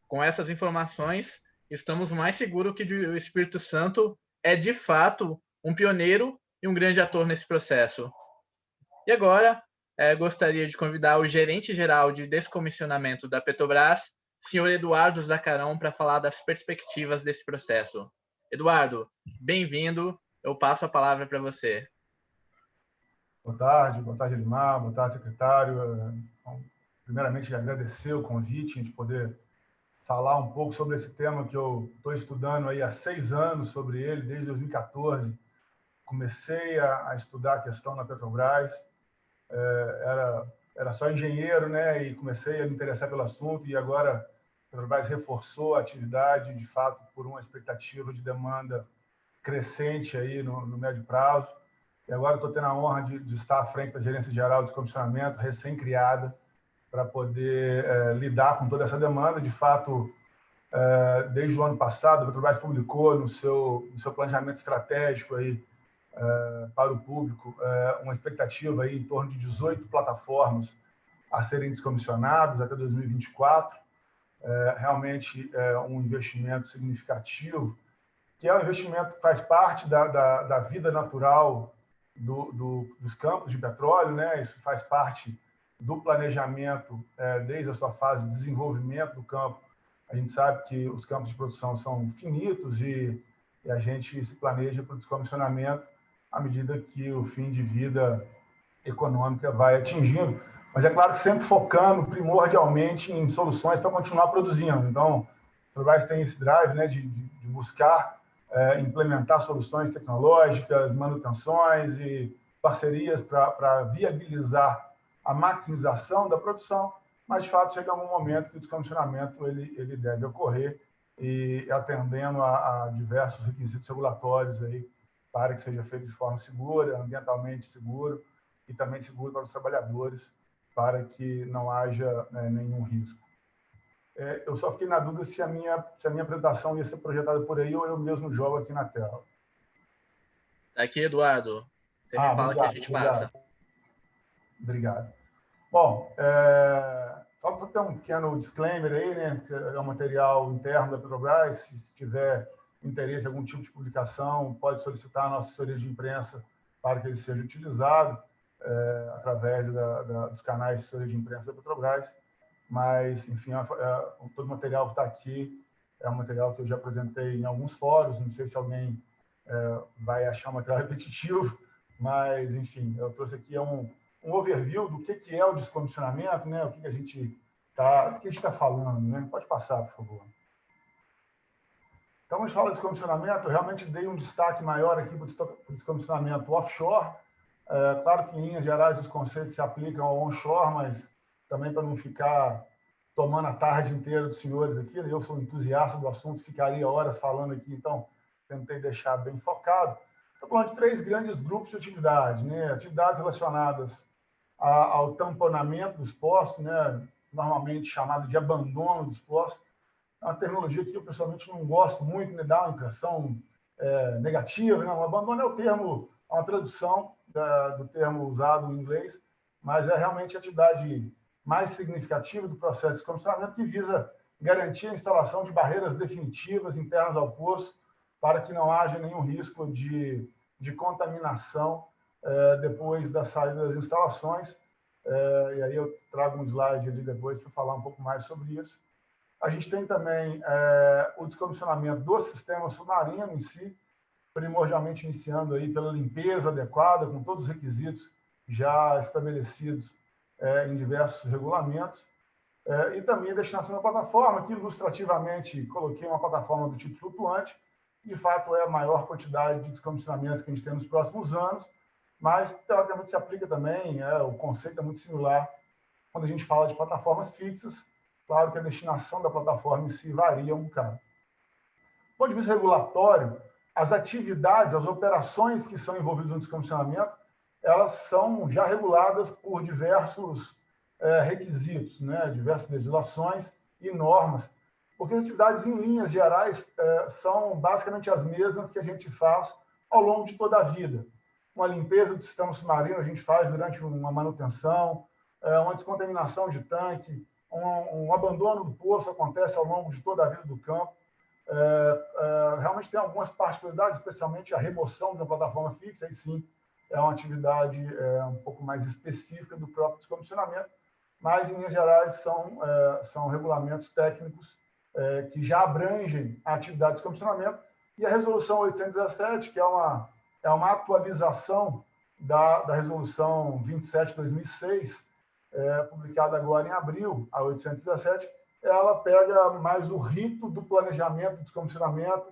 Com essas informações, estamos mais seguros que o Espírito Santo é, de fato, um pioneiro e um grande ator nesse processo. E agora, gostaria de convidar o gerente-geral de descomissionamento da Petrobras, senhor Eduardo Zacarão, para falar das perspectivas desse processo. Eduardo, bem-vindo. Eu passo a palavra para você. Boa tarde, Elimar, boa tarde, secretário. Primeiramente, agradecer o convite de poder falar um pouco sobre esse tema que eu estou estudando aí há 6 anos sobre ele, desde 2014. Comecei a estudar a questão na Petrobras, era só engenheiro, né? E comecei a me interessar pelo assunto e agora a Petrobras reforçou a atividade, de fato, por uma expectativa de demanda crescente aí no médio prazo. E agora estou tendo a honra de estar à frente da Gerência Geral de Descomissionamento, recém-criada, para poder lidar com toda essa demanda. De fato, desde o ano passado, a Petrobras publicou no seu planejamento estratégico aí, para o público uma expectativa aí em torno de 18 plataformas a serem descomissionadas até 2024. Realmente é um investimento significativo, que é um investimento que faz parte da vida natural dos campos de petróleo, né? Isso faz parte do planejamento desde a sua fase de desenvolvimento do campo. A gente sabe que os campos de produção são finitos e a gente se planeja para o descomissionamento à medida que o fim de vida econômica vai atingindo. Mas é claro, sempre focando primordialmente em soluções para continuar produzindo. Então, a Petrobras tem esse drive, né, de buscar implementar soluções tecnológicas, manutenções e parcerias para viabilizar a maximização da produção, mas, de fato, chega um momento que o descomissionamento ele deve ocorrer e atendendo a diversos requisitos regulatórios aí, para que seja feito de forma segura, ambientalmente seguro e também seguro para os trabalhadores, para que não haja nenhum risco. Eu só fiquei na dúvida se a minha apresentação ia ser projetada por aí ou eu mesmo jogo aqui na tela. Aqui, Eduardo. Você me fala, obrigado, que a gente passa. Obrigado. Bom, só para ter um pequeno disclaimer aí, né? É um material interno da Petrobras. Se tiver interesse em algum tipo de publicação, pode solicitar a nossa assessoria de imprensa para que ele seja utilizado através dos canais de assessoria de imprensa da Petrobras. Mas, enfim, todo o material que está aqui é um material que eu já apresentei em alguns fóruns. Não sei se alguém vai achar o material repetitivo, mas, enfim, eu trouxe aqui um overview do que é o descomissionamento, né? O que a gente está falando, né? Pode passar, por favor. Então, a gente fala de descomissionamento. Eu realmente dei um destaque maior aqui para o descomissionamento offshore. Claro que, em linhas gerais, os conceitos se aplicam ao onshore, mas também para não ficar tomando a tarde inteira dos senhores aqui, eu sou entusiasta do assunto, ficaria horas falando aqui, então tentei deixar bem focado. Estou falando de 3 grandes grupos de atividade, né? Atividades relacionadas ao tamponamento dos poços, né, normalmente chamado de abandono dos poços. É uma terminologia que eu pessoalmente não gosto muito, me dá uma impressão negativa. Não, abandono é o termo, é uma tradução do termo usado em inglês, mas é realmente a atividade mais significativa do processo de descomissionamento, que visa garantir a instalação de barreiras definitivas internas ao poço para que não haja nenhum risco de contaminação depois da saída das instalações. E aí eu trago um slide ali depois para falar um pouco mais sobre isso. A gente tem também o descomissionamento do sistema submarino em si, primordialmente iniciando aí pela limpeza adequada, com todos os requisitos já estabelecidos em diversos regulamentos, e também a destinação da plataforma, que ilustrativamente coloquei uma plataforma do tipo flutuante. De fato, é a maior quantidade de descomissionamentos que a gente tem nos próximos anos, mas, teoricamente, se aplica também, o conceito é muito similar quando a gente fala de plataformas fixas. Claro que a destinação da plataforma em si varia um bocado. Do ponto de vista regulatório, as atividades, as operações que são envolvidas no descomissionamento, elas são já reguladas por diversos requisitos, né? Diversas legislações e normas, porque as atividades, em linhas gerais, são basicamente as mesmas que a gente faz ao longo de toda a vida. Uma limpeza do sistema submarino a gente faz durante uma manutenção, uma descontaminação de tanque, um abandono do poço acontece ao longo de toda a vida do campo. Realmente tem algumas particularidades, especialmente a remoção de uma plataforma fixa, aí sim é uma atividade um pouco mais específica do próprio descomissionamento, mas, em linhas gerais, são regulamentos técnicos que já abrangem a atividade de descomissionamento. E a Resolução 817, que é uma atualização da Resolução 27 de 2006, publicada agora em abril, a 817, ela pega mais o rito do planejamento do descomissionamento,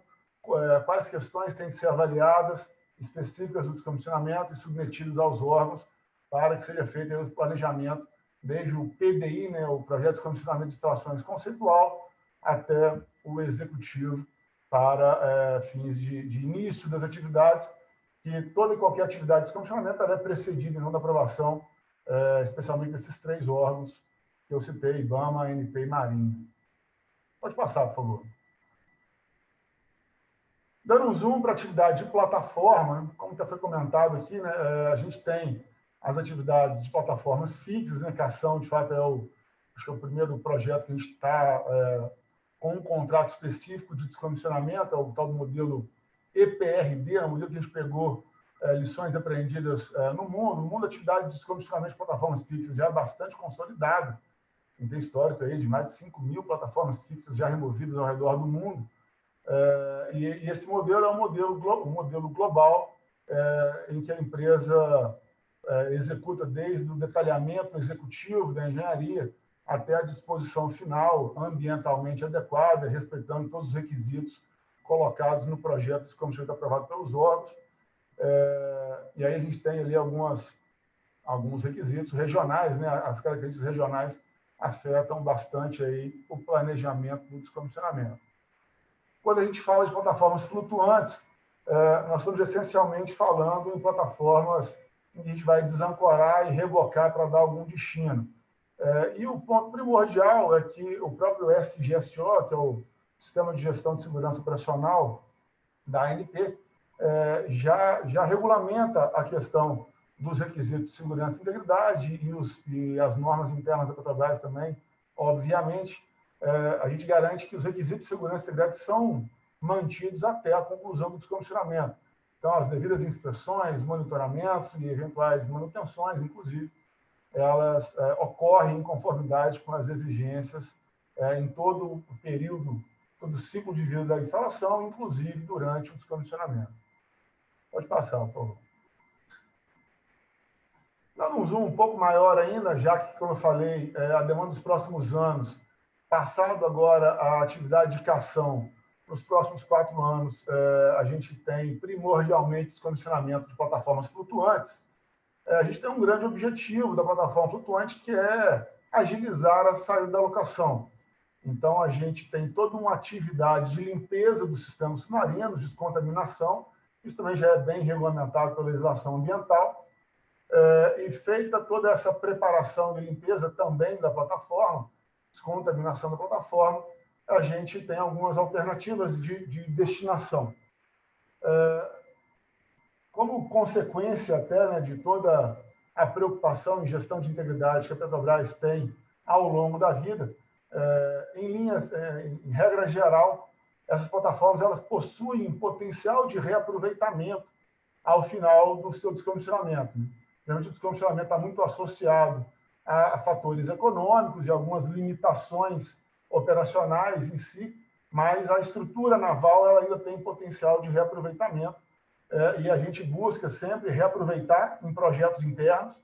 quais questões têm que ser avaliadas, específicas do descomissionamento e submetidas aos órgãos para que seja feito o planejamento, desde o PDI, né, o Projeto de Descomissionamento de Instalações Conceitual, até o Executivo, para fins de início das atividades, que toda e qualquer atividade de descomissionamento é precedida, não da aprovação, especialmente desses 3 órgãos que eu citei, IBAMA, ANP e Marinha. Pode passar, por favor. Dando um zoom para a atividade de plataforma, como já foi comentado aqui, né, a gente tem as atividades de plataformas fixas, né, que a ação, de fato, acho que é o primeiro projeto que a gente está com um contrato específico de descomissionamento, é o tal do modelo EPRD, é um modelo que a gente pegou lições aprendidas no mundo. O mundo da atividade de descomissionamento de plataformas fixas já é bastante consolidado. A gente tem histórico aí de mais de 5.000 plataformas fixas já removidas ao redor do mundo. E esse modelo é um modelo global, em que a empresa executa desde o detalhamento executivo da engenharia até a disposição final ambientalmente adequada, respeitando todos os requisitos colocados no projeto de descomissionamento aprovado pelos órgãos. E aí a gente tem ali alguns requisitos regionais, né? As características regionais afetam bastante aí o planejamento do descomissionamento. Quando a gente fala de plataformas flutuantes, nós estamos essencialmente falando em plataformas em que a gente vai desancorar e rebocar para dar algum destino. E o ponto primordial é que o próprio SGSO, que é o Sistema de Gestão de Segurança Operacional da ANP, já regulamenta a questão dos requisitos de segurança e integridade e as normas internas da Petrobras também, obviamente. A gente garante que os requisitos de segurança e integridade são mantidos até a conclusão do descomissionamento. Então, as devidas inspeções, monitoramentos e eventuais manutenções, inclusive, elas ocorrem em conformidade com as exigências em todo o período, todo o ciclo de vida da instalação, inclusive durante o descomissionamento. Pode passar, por favor. Dando um zoom um pouco maior ainda, já que, como eu falei, a demanda dos próximos anos, passado agora a atividade de cação, nos próximos 4 anos, a gente tem primordialmente descomissionamento de plataformas flutuantes. A gente tem um grande objetivo da plataforma flutuante, que é agilizar a saída da locação. Então, a gente tem toda uma atividade de limpeza dos sistemas submarinos, descontaminação. Isso também já é bem regulamentado pela legislação ambiental. E feita toda essa preparação de limpeza também da plataforma, descontaminação da plataforma, a gente tem algumas alternativas de destinação. Como consequência até, né, de toda a preocupação em gestão de integridade que a Petrobras tem ao longo da vida, em regra geral, essas plataformas elas possuem potencial de reaproveitamento ao final do seu descomissionamento. Geralmente o descomissionamento está muito associado a fatores econômicos e algumas limitações operacionais em si, mas a estrutura naval ela ainda tem potencial de reaproveitamento, e a gente busca sempre reaproveitar em projetos internos.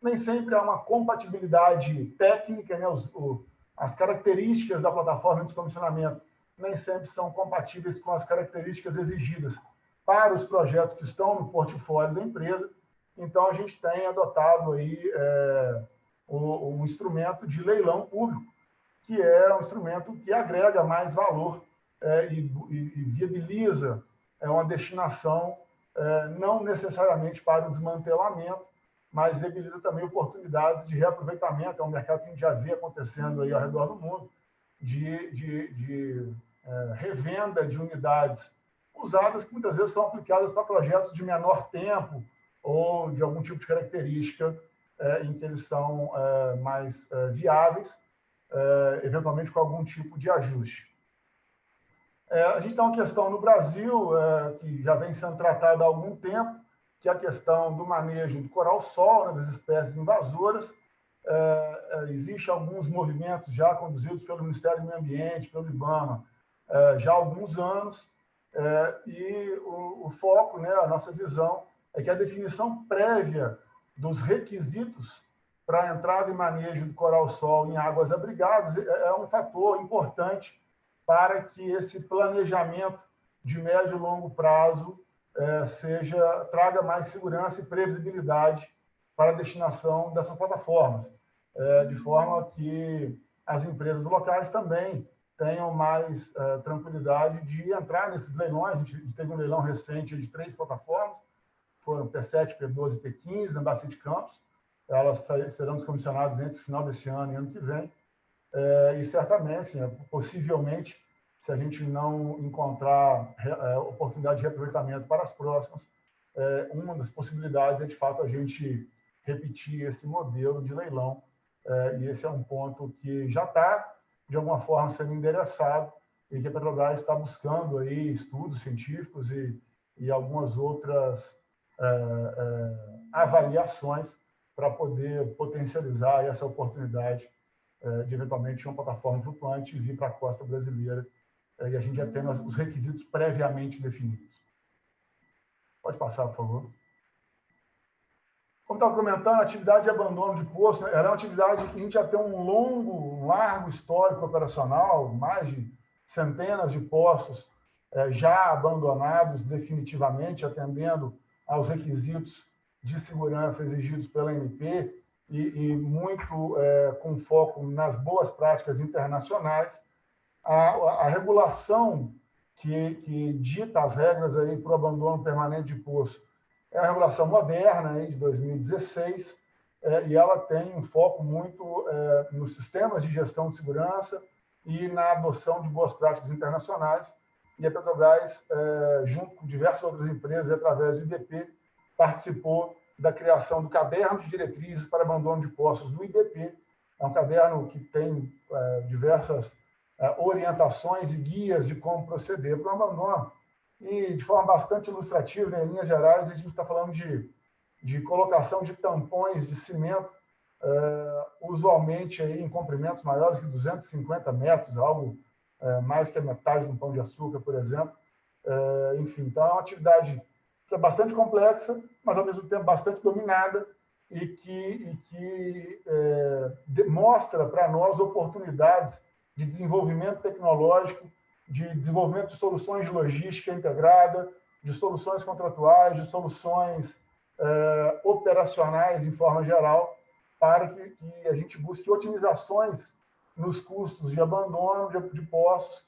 Nem sempre há uma compatibilidade técnica, né? As características da plataforma de descomissionamento nem sempre são compatíveis com as características exigidas para os projetos que estão no portfólio da empresa. Então, a gente tem adotado aí um instrumento de leilão público, que é um instrumento que agrega mais valor e viabiliza uma destinação não necessariamente para o desmantelamento, mas viabiliza também oportunidades de reaproveitamento. É um mercado que a gente já vê acontecendo aí ao redor do mundo, de revenda de unidades usadas que muitas vezes são aplicadas para projetos de menor tempo ou de algum tipo de característica em que eles são mais viáveis, eventualmente com algum tipo de ajuste. A gente tem uma questão no Brasil que já vem sendo tratada há algum tempo, que é a questão do manejo do coral-sol, né, das espécies invasoras. Existem alguns movimentos já conduzidos pelo Ministério do Meio Ambiente, pelo IBAMA, já há alguns anos, e o foco, né, a nossa visão, é que a definição prévia dos requisitos para a entrada e manejo do coral-sol em águas abrigadas é um fator importante para que esse planejamento de médio e longo prazo traga mais segurança e previsibilidade para a destinação dessas plataformas, de forma que as empresas locais também tenham mais tranquilidade de entrar nesses leilões. A gente teve um leilão recente de 3 plataformas, foram P7, P12 e P15, na Bacia de Campos. Elas serão descomissionadas entre o final desse ano e ano que vem. E certamente, possivelmente, se a gente não encontrar oportunidade de reaproveitamento para as próximas, uma das possibilidades é, de fato, a gente repetir esse modelo de leilão. E esse é um ponto que já está, de alguma forma, sendo endereçado e que a Petrobras está buscando aí estudos científicos e algumas outras avaliações para poder potencializar essa oportunidade de, eventualmente, uma plataforma flutuante vir para a costa brasileira, e a gente já tem os requisitos previamente definidos. Pode passar, por favor. Como estava comentando, a atividade de abandono de poço, ela é uma atividade que a gente já tem um largo histórico operacional, mais de centenas de poços já abandonados definitivamente, atendendo aos requisitos de segurança exigidos pela ANP e muito com foco nas boas práticas internacionais. A regulação que dita as regras para o abandono permanente de poço é a regulação moderna, de 2016, e ela tem um foco muito nos sistemas de gestão de segurança e na adoção de boas práticas internacionais. E a Petrobras, junto com diversas outras empresas, através do IBP, participou da criação do Caderno de Diretrizes para Abandono de Poços do IBP. É um caderno que tem diversas orientações e guias de como proceder para o abandono. E, de forma bastante ilustrativa, né, em linhas gerais, a gente está falando de colocação de tampões de cimento, usualmente aí em comprimentos maiores que 250 metros, algo mais que a metade de um pão de açúcar, por exemplo. Enfim, então é uma atividade que é bastante complexa, mas, ao mesmo tempo, bastante dominada e que mostra para nós oportunidades de desenvolvimento tecnológico, de desenvolvimento de soluções de logística integrada, de soluções contratuais, de soluções operacionais, em forma geral, para que a gente busque otimizações nos custos de abandono de poços,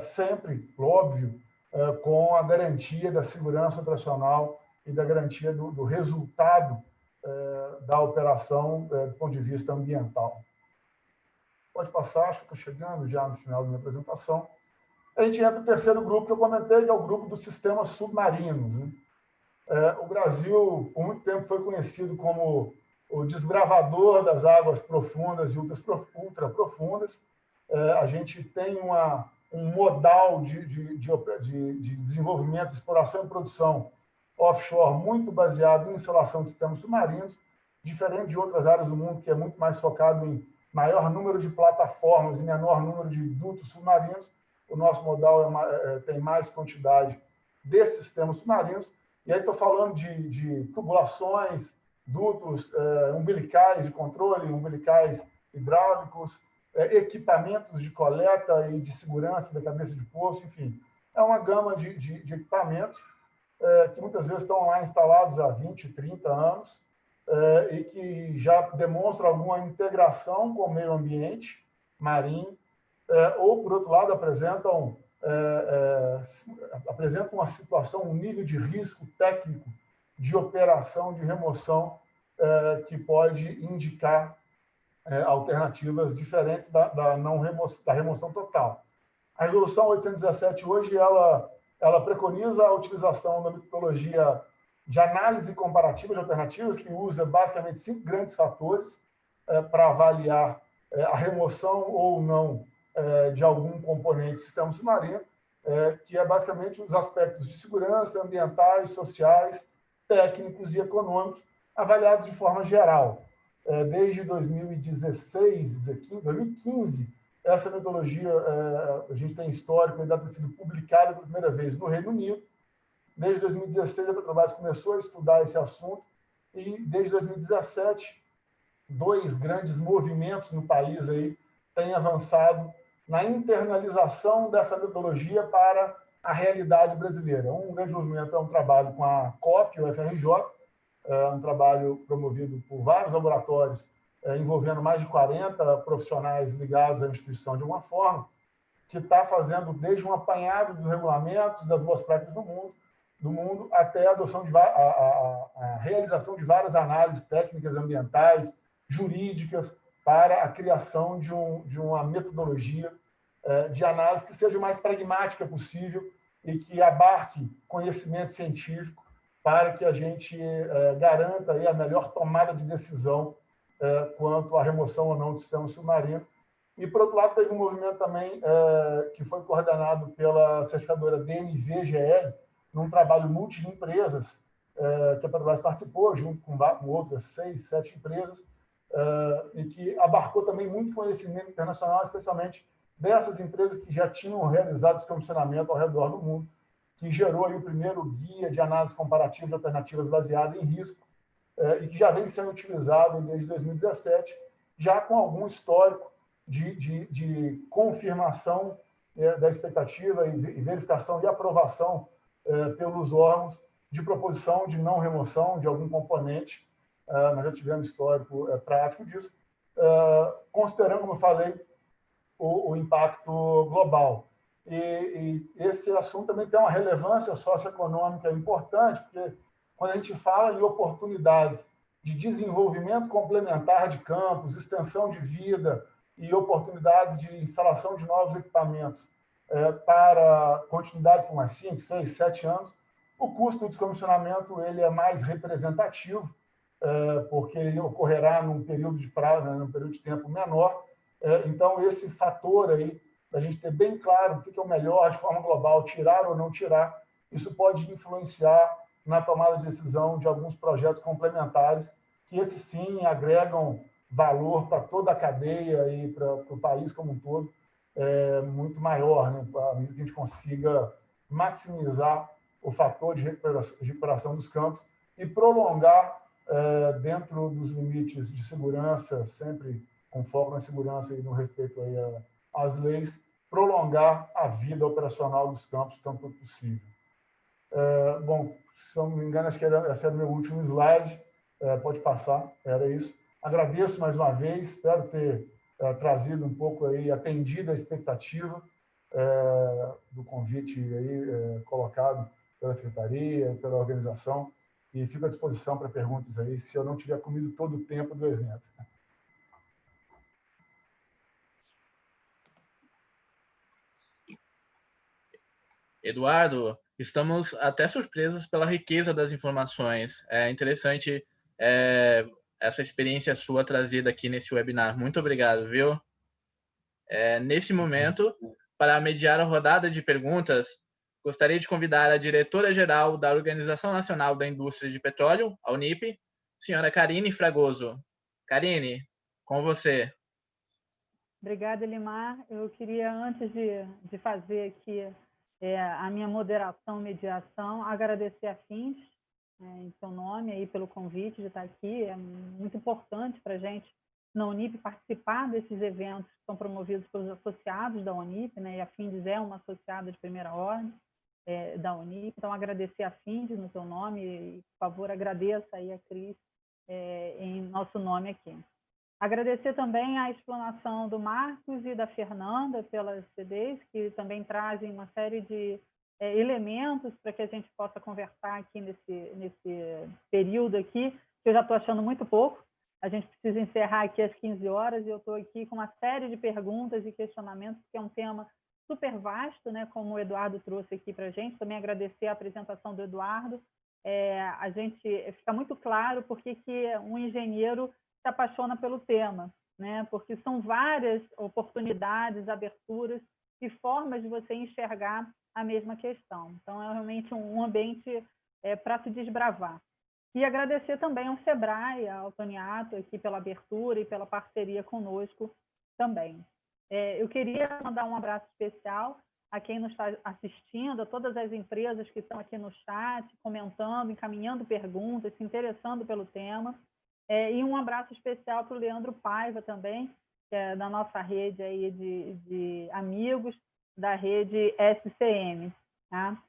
sempre, óbvio, com a garantia da segurança operacional e da garantia do resultado da operação do ponto de vista ambiental. Pode passar, acho que estou chegando já no final da minha apresentação. A gente entra no terceiro grupo que eu comentei, que é o grupo dos sistemas submarinos, né? O Brasil, por muito tempo, foi conhecido como o desbravador das águas profundas e ultraprofundas. A gente tem um modal de desenvolvimento, exploração e produção offshore muito baseado em instalação de sistemas submarinos, diferente de outras áreas do mundo, que é muito mais focado em maior número de plataformas e menor número de dutos submarinos. O nosso modal tem mais quantidade desses sistemas submarinos. E aí estou falando de tubulações, dutos umbilicais de controle, umbilicais hidráulicos, equipamentos de coleta e de segurança da cabeça de poço, enfim. É uma gama de equipamentos que muitas vezes estão lá instalados há 20, 30 anos e que já demonstram alguma integração com o meio ambiente marinho, ou, por outro lado, apresentam uma situação, um nível de risco técnico de operação, de remoção, que pode indicar alternativas diferentes da remoção total. A Resolução 817 hoje ela preconiza a utilização da metodologia de análise comparativa de alternativas, que usa basicamente 5 grandes fatores para avaliar a remoção ou não de algum componente do sistema submarino, que é basicamente os aspectos de segurança, ambientais, sociais, técnicos e econômicos, avaliados de forma geral. Desde 2016, 2015, essa metodologia, a gente tem histórico, ainda tem sido publicada pela primeira vez no Reino Unido. Desde 2016, a Petrobras começou a estudar esse assunto e, desde 2017, 2 grandes movimentos no país aí têm avançado na internalização dessa metodologia para a realidade brasileira. Um grande movimento é um trabalho com a COP, o FRJ, um trabalho promovido por vários laboratórios, envolvendo mais de 40 profissionais ligados à instituição de alguma forma, que está fazendo desde um apanhado dos regulamentos, das boas práticas do mundo até a adoção a realização de várias análises técnicas ambientais, jurídicas, para a criação de uma metodologia de análise que seja o mais pragmática possível e que abarque conhecimento científico para que a gente garanta aí a melhor tomada de decisão quanto à remoção ou não do sistema submarino. E, por outro lado, teve um movimento também que foi coordenado pela certificadora DNVGL, num trabalho multi-empresas, que a Petrobras participou, junto com outras 6, 7 empresas, e que abarcou também muito conhecimento internacional, especialmente dessas empresas que já tinham realizado descomissionamento ao redor do mundo, que gerou aí o primeiro guia de análise comparativa de alternativas baseada em risco, e que já vem sendo utilizado desde 2017, já com algum histórico de confirmação da expectativa e verificação e aprovação pelos órgãos de proposição de não remoção de algum componente. Nós já tivemos histórico prático disso, considerando, como eu falei, o impacto global. E esse assunto também tem uma relevância socioeconômica importante, porque quando a gente fala em oportunidades de desenvolvimento complementar de campos, extensão de vida e oportunidades de instalação de novos equipamentos para continuidade por mais 5, 6, 7 anos, o custo do descomissionamento ele é mais representativo, porque ele ocorrerá num período de prazo, num período de tempo menor. Então, esse fator aí, da gente ter bem claro o que é o melhor de forma global, tirar ou não tirar, isso pode influenciar na tomada de decisão de alguns projetos complementares, que esses sim agregam valor para toda a cadeia e para o país como um todo, muito maior, né? Para que a gente consiga maximizar o fator de recuperação dos campos e prolongar, dentro dos limites de segurança, sempre com foco na segurança e no respeito aí às leis, prolongar a vida operacional dos campos tanto quanto possível. Bom, se não me engano, acho que esse era o meu último slide. Pode passar, era isso. Agradeço mais uma vez, espero ter trazido um pouco aí, atendido a expectativa do convite aí colocado pela Secretaria, pela organização, e fico à disposição para perguntas aí, se eu não tiver comido todo o tempo do evento. Eduardo, estamos até surpresos pela riqueza das informações. É interessante essa experiência sua trazida aqui nesse webinar. Muito obrigado, viu? Nesse momento, para mediar a rodada de perguntas, gostaria de convidar a diretora-geral da Organização Nacional da Indústria de Petróleo, a UNIP, senhora Karine Fragoso. Karine, com você. Obrigada, Elimar. Eu queria, antes de fazer aqui a minha moderação, mediação, agradecer a FINDS, em seu nome, aí, pelo convite de estar aqui. É muito importante para a gente, na Unip, participar desses eventos que são promovidos pelos associados da Unip, né? E a FINDS é uma associada de primeira ordem da Unip. Então, agradecer a FINDS no seu nome e, por favor, agradeça aí a Cris em nosso nome aqui. Agradecer também a explanação do Marcos e da Fernanda pelas CDs, que também trazem uma série de elementos para que a gente possa conversar aqui nesse período aqui, que eu já estou achando muito pouco. A gente precisa encerrar aqui às 15 horas e eu estou aqui com uma série de perguntas e questionamentos, que é um tema super vasto, né, como o Eduardo trouxe aqui para a gente. Também agradecer a apresentação do Eduardo. A gente fica muito claro porque que um engenheiro se apaixona pelo tema, né? Porque são várias oportunidades, aberturas e formas de você enxergar a mesma questão. Então, é realmente um ambiente para se desbravar. E agradecer também ao Sebrae, ao Toniato, aqui pela abertura e pela parceria conosco também. Eu queria mandar um abraço especial a quem nos está assistindo, a todas as empresas que estão aqui no chat, comentando, encaminhando perguntas, se interessando pelo tema. E um abraço especial para o Leandro Paiva também, que é da nossa rede aí de amigos da rede SCM. Tá?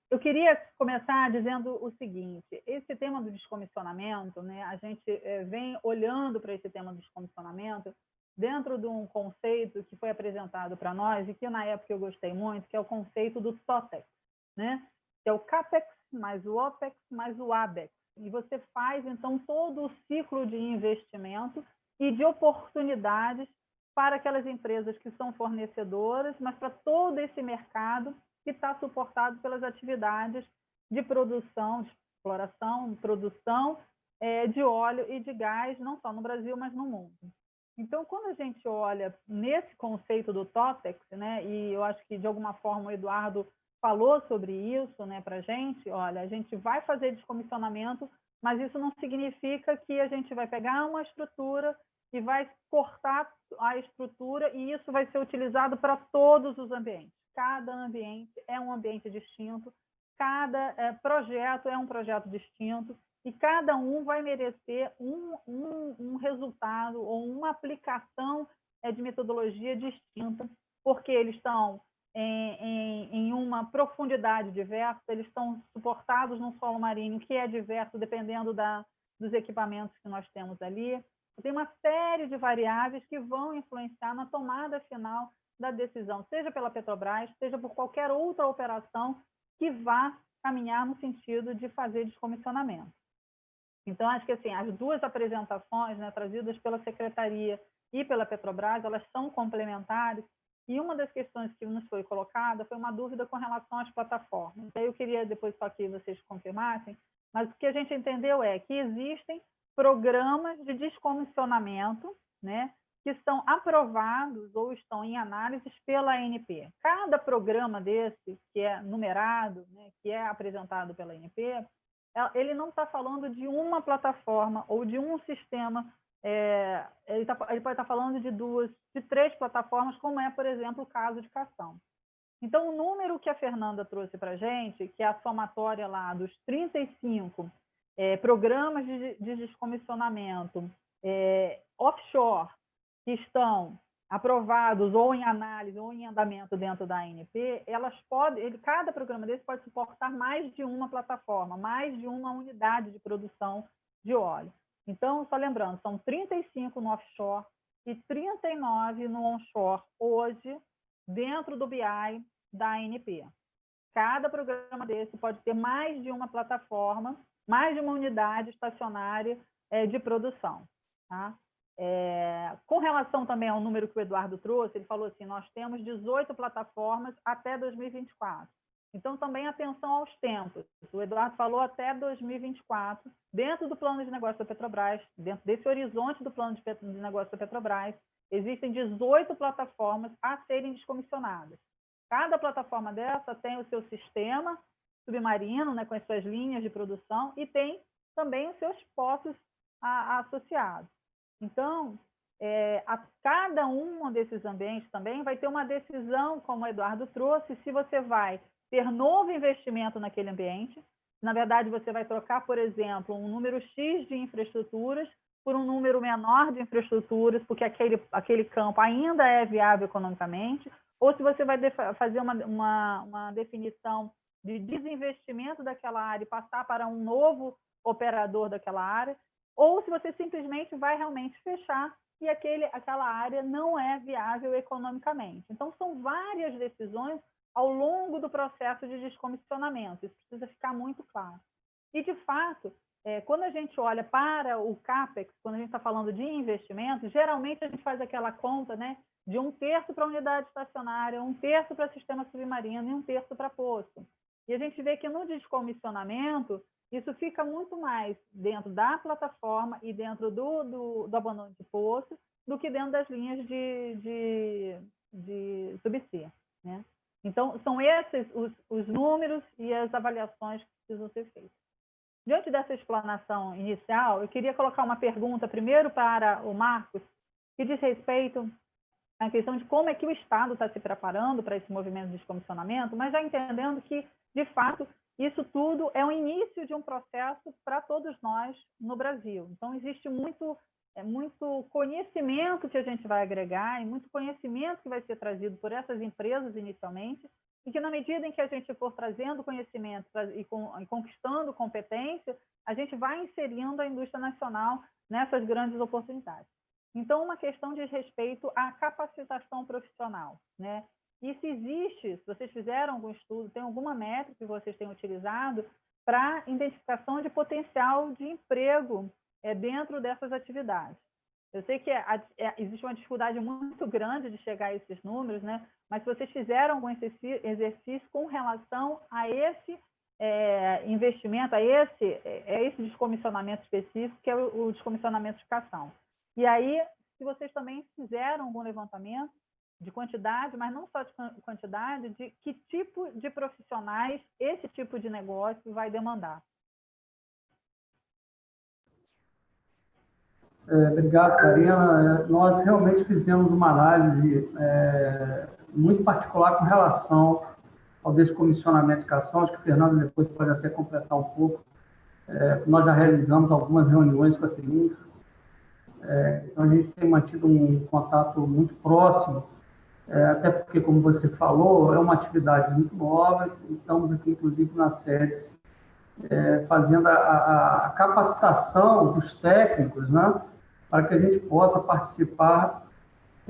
Eu queria começar dizendo o seguinte: esse tema do descomissionamento, né, a gente vem olhando para esse tema do descomissionamento dentro de um conceito que foi apresentado para nós e que na época eu gostei muito, que é o conceito do TOTEX, né? Que é o CAPEX mais o OPEX mais o ABEX. E você faz, então, todo o ciclo de investimento e de oportunidades para aquelas empresas que são fornecedoras, mas para todo esse mercado que está suportado pelas atividades de produção, de exploração, produção de óleo e de gás, não só no Brasil, mas no mundo. Então, quando a gente olha nesse conceito do TOTEX, né, e eu acho que, de alguma forma, o Eduardo falou sobre isso, né, para a gente, olha, a gente vai fazer descomissionamento, mas isso não significa que a gente vai pegar uma estrutura e vai cortar a estrutura e isso vai ser utilizado para todos os ambientes. Cada ambiente é um ambiente distinto, cada projeto é um projeto distinto e cada um vai merecer um resultado ou uma aplicação de metodologia distinta, porque eles estão em uma profundidade diversa, eles estão suportados num solo marinho que é diverso, dependendo dos equipamentos que nós temos ali. Tem uma série de variáveis que vão influenciar na tomada final da decisão, seja pela Petrobras, seja por qualquer outra operação que vá caminhar no sentido de fazer descomissionamento. Então, acho que assim, as duas apresentações, né, trazidas pela Secretaria e pela Petrobras, elas são complementares. E uma das questões que nos foi colocada foi uma dúvida com relação às plataformas. Aí eu queria depois só que vocês confirmassem, mas o que a gente entendeu é que existem programas de descomissionamento, né, que são aprovados ou estão em análises pela ANP. Cada programa desse, que é numerado, né, que é apresentado pela ANP, ele não está falando de uma plataforma ou de um sistema. Ele pode estar falando de duas, de três plataformas, como é, por exemplo, o caso de Cação. Então, o número que a Fernanda trouxe para a gente, que é a somatória lá dos 35 programas de descomissionamento offshore que estão aprovados ou em análise ou em andamento dentro da ANP, cada programa desse pode suportar mais de uma plataforma, mais de uma unidade de produção de óleo. Então, só lembrando, são 35 no offshore e 39 no onshore hoje, dentro do BI da ANP. Cada programa desse pode ter mais de uma plataforma, mais de uma unidade estacionária de produção. Tá? Com relação também ao número que o Eduardo trouxe, ele falou assim, nós temos 18 plataformas até 2024. Então, também atenção aos tempos. O Eduardo falou até 2024, dentro do plano de negócio da Petrobras, dentro desse horizonte do plano de negócio da Petrobras, existem 18 plataformas a serem descomissionadas. Cada plataforma dessa tem o seu sistema submarino, né, com as suas linhas de produção, e tem também os seus poços associados. Então, a cada um desses ambientes também vai ter uma decisão, como o Eduardo trouxe, se você vai ter novo investimento naquele ambiente. Na verdade, você vai trocar, por exemplo, um número X de infraestruturas por um número menor de infraestruturas, porque aquele campo ainda é viável economicamente, ou se você vai fazer uma definição de desinvestimento daquela área e passar para um novo operador daquela área, ou se você simplesmente vai realmente fechar e aquela área não é viável economicamente. Então, são várias decisões ao longo do processo de descomissionamento. Isso precisa ficar muito claro. E, de fato, quando a gente olha para o CAPEX, quando a gente está falando de investimento, geralmente a gente faz aquela conta, né, de 1/3 para unidade estacionária, 1/3 para sistema submarino e 1/3 para poço. E a gente vê que no descomissionamento, isso fica muito mais dentro da plataforma e dentro do abandono de poço do que dentro das linhas de subsea, né? Então, são esses os números e as avaliações que precisam ser feitas. Diante dessa explanação inicial, eu queria colocar uma pergunta primeiro para o Marcos, que diz respeito à questão de como é que o Estado está se preparando para esse movimento de descomissionamento, mas já entendendo que, de fato, isso tudo é o início de um processo para todos nós no Brasil. Então, existe muito conhecimento que a gente vai agregar e muito conhecimento que vai ser trazido por essas empresas inicialmente, e que, na medida em que a gente for trazendo conhecimento e conquistando competência, a gente vai inserindo a indústria nacional nessas grandes oportunidades. Então, uma questão diz respeito à capacitação profissional, né? E se existe, se vocês fizeram algum estudo, tem alguma métrica que vocês têm utilizado para identificação de potencial de emprego dentro dessas atividades. Eu sei que existe uma dificuldade muito grande de chegar a esses números, né? Mas se vocês fizeram algum exercício com relação a esse investimento, a esse descomissionamento específico, que é o descomissionamento de cação. E aí, se vocês também fizeram algum levantamento de quantidade, mas não só de quantidade, de que tipo de profissionais esse tipo de negócio vai demandar. Obrigado, Karina. Nós realmente fizemos uma análise muito particular com relação ao descomissionamento de cação. Acho que o Fernando depois pode até completar um pouco. Nós já realizamos algumas reuniões com a Triunfo. Então, a gente tem mantido um contato muito próximo, até porque, como você falou, é uma atividade muito nova. Estamos aqui, inclusive, nas sedes, fazendo a capacitação dos técnicos, né, para que a gente possa participar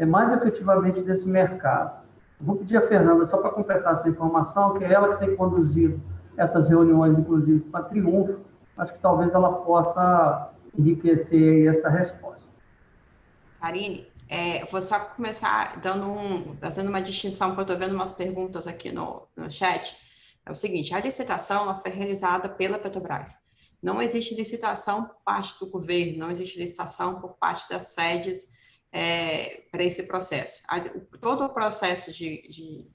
mais efetivamente desse mercado. Eu vou pedir a Fernanda, só para completar essa informação, que é ela que tem conduzido essas reuniões, inclusive, com a Triunfo. Acho que talvez ela possa enriquecer essa resposta. Karine, eu vou só começar fazendo uma distinção, porque eu estou vendo umas perguntas aqui no chat. É o seguinte, a licitação ela foi realizada pela Petrobras. Não existe licitação por parte do governo, não existe licitação por parte das sedes para esse processo. Todo o processo de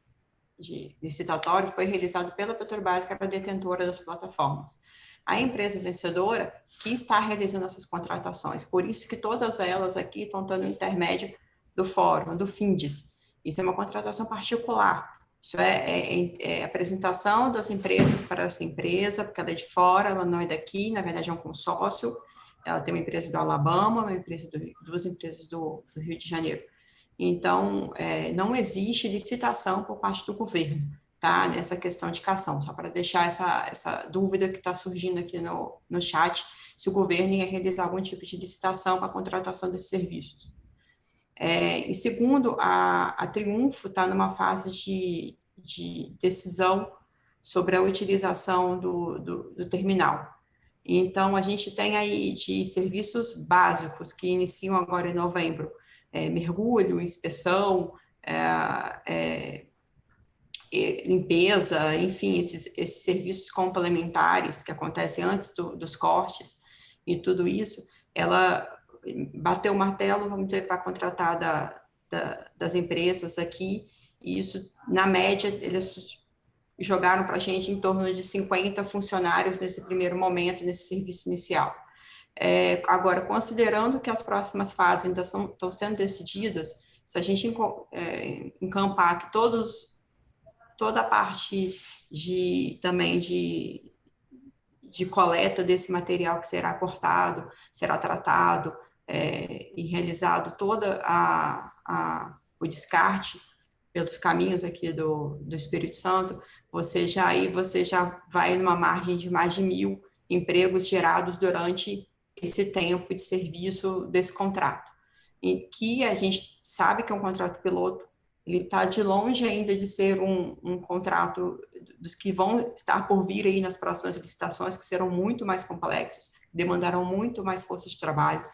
licitatório foi realizado pela Petrobras, que era a detentora das plataformas. A empresa vencedora que está realizando essas contratações, por isso que todas elas aqui estão dando intermédio do fórum, do FINDES. Isso é uma contratação particular. Isso é apresentação das empresas para essa empresa, porque ela é de fora, ela não é daqui, na verdade é um consórcio. Ela tem uma empresa do Alabama, duas empresas do Rio de Janeiro. Então, não existe licitação por parte do governo, tá? Nessa questão de cação, só para deixar essa dúvida que está surgindo aqui no chat, se o governo ia realizar algum tipo de licitação para a contratação desses serviços. E segundo, a Triunfo está numa fase de decisão sobre a utilização do terminal. Então, a gente tem aí de serviços básicos que iniciam agora em novembro, mergulho, inspeção, limpeza, enfim, esses serviços complementares que acontecem antes dos cortes e tudo isso, ela bateu o martelo, vamos dizer, que vai contratar das empresas aqui, e isso, na média, eles jogaram para a gente em torno de 50 funcionários nesse primeiro momento, nesse serviço inicial. Agora, considerando que as próximas fases ainda estão sendo decididas, se a gente encampar que toda a parte também de coleta desse material que será cortado, será tratado e realizado toda o descarte pelos caminhos aqui do Espírito Santo, você já vai numa margem de mais de 1.000 empregos gerados durante esse tempo de serviço desse contrato. E que a gente sabe que é um contrato piloto, ele está de longe ainda de ser um contrato dos que vão estar por vir aí nas próximas licitações, que serão muito mais complexos, demandarão muito mais força de trabalho.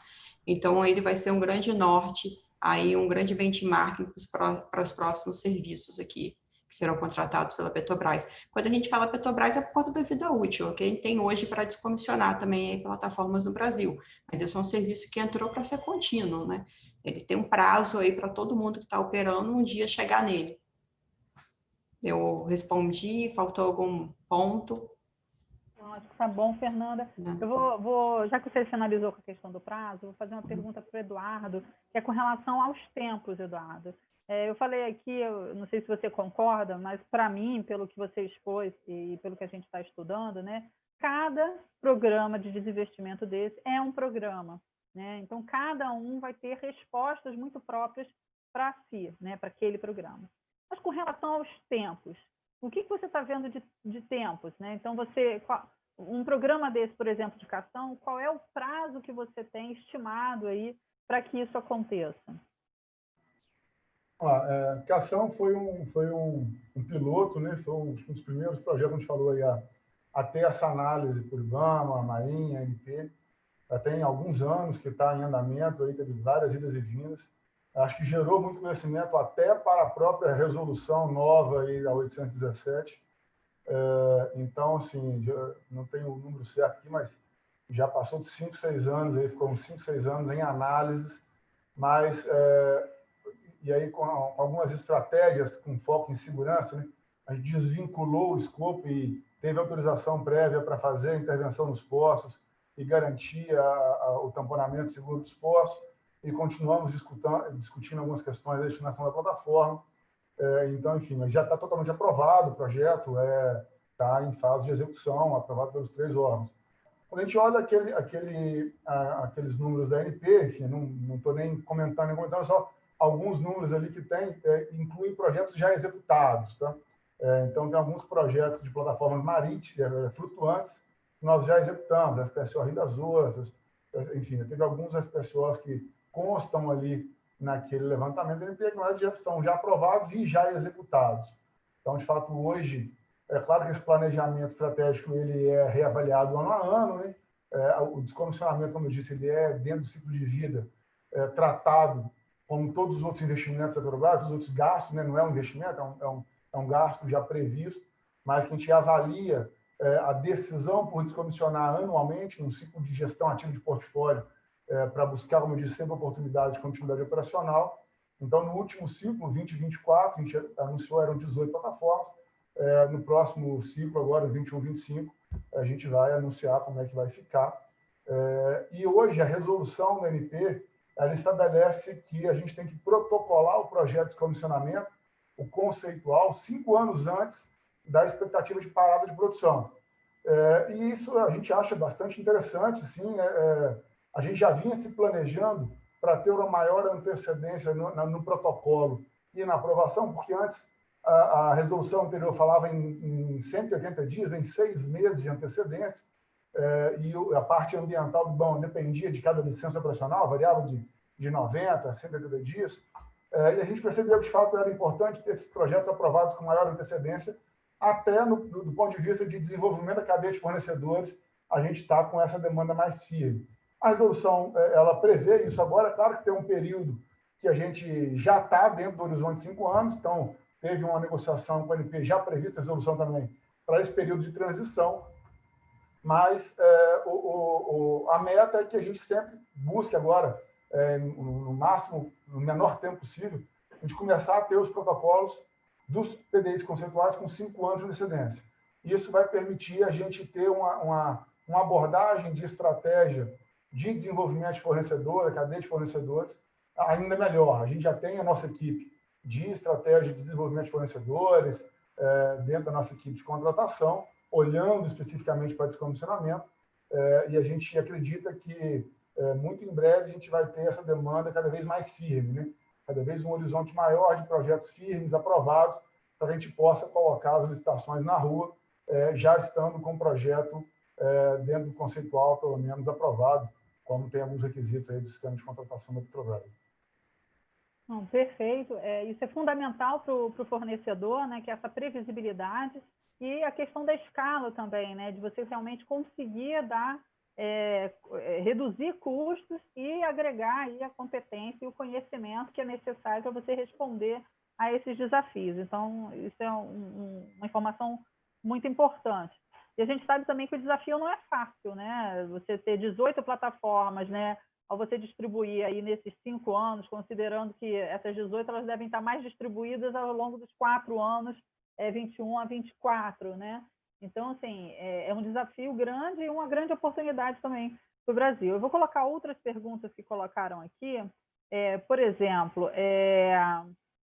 Então, ele vai ser um grande norte, aí um grande benchmarking para os próximos serviços aqui, que serão contratados pela Petrobras. Quando a gente fala Petrobras, é por conta da vida útil, que a gente tem hoje para descomissionar também aí plataformas no Brasil. Mas esse é um serviço que entrou para ser contínuo, né? Ele tem um prazo aí para todo mundo que está operando um dia chegar nele. Eu respondi, faltou algum ponto? Acho que está bom, Fernanda. Eu vou, já que você finalizou com a questão do prazo, vou fazer uma pergunta para o Eduardo, que é com relação aos tempos, Eduardo. Eu falei aqui, eu não sei se você concorda, mas para mim, pelo que você expôs e pelo que a gente está estudando, né, cada programa de desinvestimento desse é um programa, né? Então, cada um vai ter respostas muito próprias para si, né, para aquele programa. Mas com relação aos tempos, o que você está vendo de tempos, né? Então, um programa desse, por exemplo, de Cação, qual é o prazo que você tem estimado aí para que isso aconteça? Cação foi um piloto, né? Foi um dos primeiros projetos que a gente falou aí a ter essa análise por IBAMA, Marinha, ANP. Já tem alguns anos que está em andamento, aí teve várias idas e vindas. Acho que gerou muito conhecimento até para a própria resolução nova aí, da 817. Então, assim, não tenho o número certo aqui, mas já passou de 5, 6 anos, aí ficou uns 5, 6 anos em análises, mas, e aí com algumas estratégias com foco em segurança, né, a gente desvinculou o escopo e teve autorização prévia para fazer a intervenção nos poços e garantir o tamponamento seguro dos poços, e continuamos discutindo algumas questões da destinação da plataforma. Então, enfim, mas já está totalmente aprovado o projeto, está em fase de execução, aprovado pelos 3 órgãos. Quando a gente olha aqueles números da ANP, enfim, não estou nem comentando, só alguns números ali que tem, incluem projetos já executados. Tá? Então, tem alguns projetos de plataformas marítimas, flutuantes, que nós já executamos, a FPSO Rio das Ostras, enfim, teve alguns FPSOs que constam ali naquele levantamento da ANP, que são já aprovados e já executados. Então, de fato, hoje, é claro que esse planejamento estratégico ele é reavaliado ano a ano, né? O descomissionamento, como eu disse, ele é dentro do ciclo de vida, tratado como todos os outros investimentos da Petrobras, os outros gastos, né? Não é um investimento, é um gasto já previsto, mas que a gente avalia a decisão por descomissionar anualmente, num ciclo de gestão ativa de portfólio, para buscar, como eu disse, sempre oportunidade de continuidade operacional. Então, no último ciclo, 2024, a gente anunciou, eram 18 plataformas. No próximo ciclo, agora, 21-25, a gente vai anunciar como é que vai ficar. E hoje, a resolução da ANP, ela estabelece que a gente tem que protocolar o projeto de descomissionamento, o conceitual, 5 anos antes da expectativa de parada de produção. E isso a gente acha bastante interessante, sim. A gente já vinha se planejando para ter uma maior antecedência no protocolo e na aprovação, porque antes a resolução anterior falava em 180 dias, em 6 meses de antecedência, e a parte ambiental do BAM dependia de cada licença operacional, variava de 90 a 180 dias, e a gente percebeu que, de fato, era importante ter esses projetos aprovados com maior antecedência, até do ponto de vista de desenvolvimento da cadeia de fornecedores, a gente está com essa demanda mais firme. A resolução, ela prevê isso agora, é claro que tem um período que a gente já está dentro do horizonte de 5 anos, então teve uma negociação com a ANP já prevista, a resolução também, para esse período de transição, mas a meta é que a gente sempre busque agora, no máximo, no menor tempo possível, a gente começar a ter os protocolos dos PDIs conceituais com 5 anos de antecedência. Isso vai permitir a gente ter uma abordagem de estratégia de desenvolvimento de fornecedor, da cadeia de fornecedores, ainda melhor. A gente já tem a nossa equipe de estratégia de desenvolvimento de fornecedores, dentro da nossa equipe de contratação, olhando especificamente para descomissionamento, e a gente acredita que muito em breve a gente vai ter essa demanda cada vez mais firme, né? Cada vez um horizonte maior de projetos firmes, aprovados, para que a gente possa colocar as licitações na rua, já estando com o projeto dentro do conceitual, pelo menos, aprovado, como tem alguns requisitos aí do sistema de contratação da Petrobras. Não, perfeito. Isso é fundamental para o fornecedor, né, que é essa previsibilidade, e a questão da escala também, né, de você realmente conseguir reduzir custos e agregar aí a competência e o conhecimento que é necessário para você responder a esses desafios. Então, isso é uma informação muito importante. E a gente sabe também que o desafio não é fácil, né? Você ter 18 plataformas, né? Ao você distribuir aí nesses 5 anos, considerando que essas 18 elas devem estar mais distribuídas ao longo dos 4 anos, 21 a 24, né? Então, assim, é um desafio grande e uma grande oportunidade também para o Brasil. Eu vou colocar outras perguntas que colocaram aqui. Por exemplo,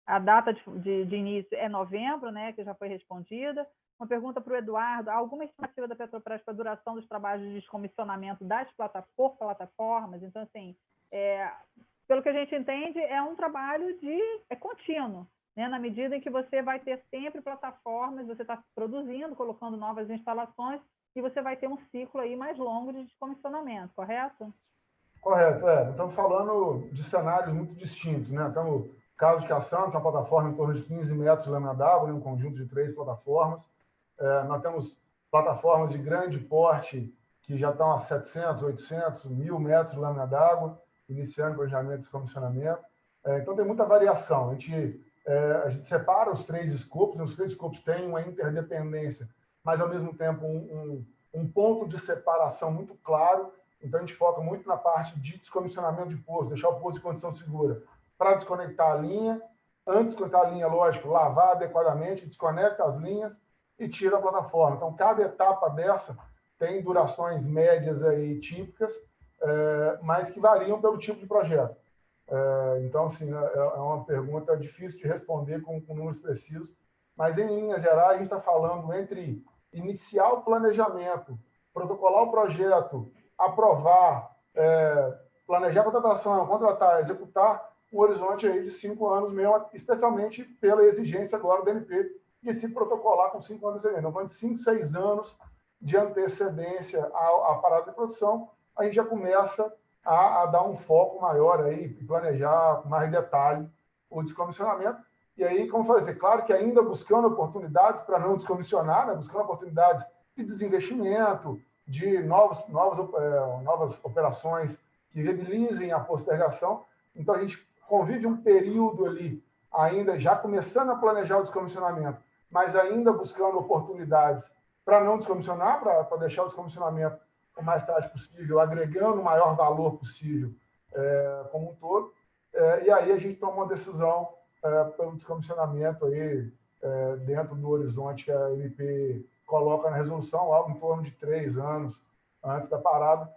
a data de início é novembro, né, que já foi respondida. Uma pergunta para o Eduardo: há alguma estimativa da Petrobras para a duração dos trabalhos de descomissionamento por plataformas? Então, assim, pelo que a gente entende, é um trabalho contínuo, né? Na medida em que você vai ter sempre plataformas, você está produzindo, colocando novas instalações, e você vai ter um ciclo aí mais longo de descomissionamento, correto? Correto, estamos falando de cenários muito distintos, né? Então, o caso de Cassandra, que é uma plataforma em torno de 15 metros de lâmina d'água, né? Um conjunto de 3 plataformas. Nós temos plataformas de grande porte que já estão a 700, 800, 1.000 metros de lâmina d'água, iniciando o planejamento de descomissionamento. Então, tem muita variação. A gente separa os 3 escopos, os 3 escopos têm uma interdependência, mas, ao mesmo tempo, um ponto de separação muito claro. Então, a gente foca muito na parte de descomissionamento de poço, deixar o poço em condição segura para desconectar a linha. Antes de desconectar a linha, lógico, lavar adequadamente, desconecta as linhas e tira a plataforma. Então, cada etapa dessa tem durações médias aí típicas, mas que variam pelo tipo de projeto. Então, assim, é uma pergunta difícil de responder com números precisos, mas, em linhas gerais, a gente está falando entre iniciar o planejamento, protocolar o projeto, aprovar, planejar a contratação, contratar, executar um horizonte aí de 5 anos mesmo, especialmente pela exigência agora do ANP de se protocolar com 5 anos de antecedência. Então, de 5, 6 anos de antecedência à parada de produção, a gente já começa a dar um foco maior aí, planejar com mais detalhe o descomissionamento. E aí, como eu falei, claro que ainda buscando oportunidades para não descomissionar, né? Buscando oportunidades de desinvestimento, de novas operações que viabilizem a postergação. Então, a gente convive um período ali, ainda já começando a planejar o descomissionamento, mas ainda buscando oportunidades para não descomissionar, para deixar o descomissionamento o mais tarde possível, agregando o maior valor possível como um todo. E aí a gente toma uma decisão pelo descomissionamento aí, dentro do horizonte que a ANP coloca na resolução, algo em torno de 3 anos antes da parada.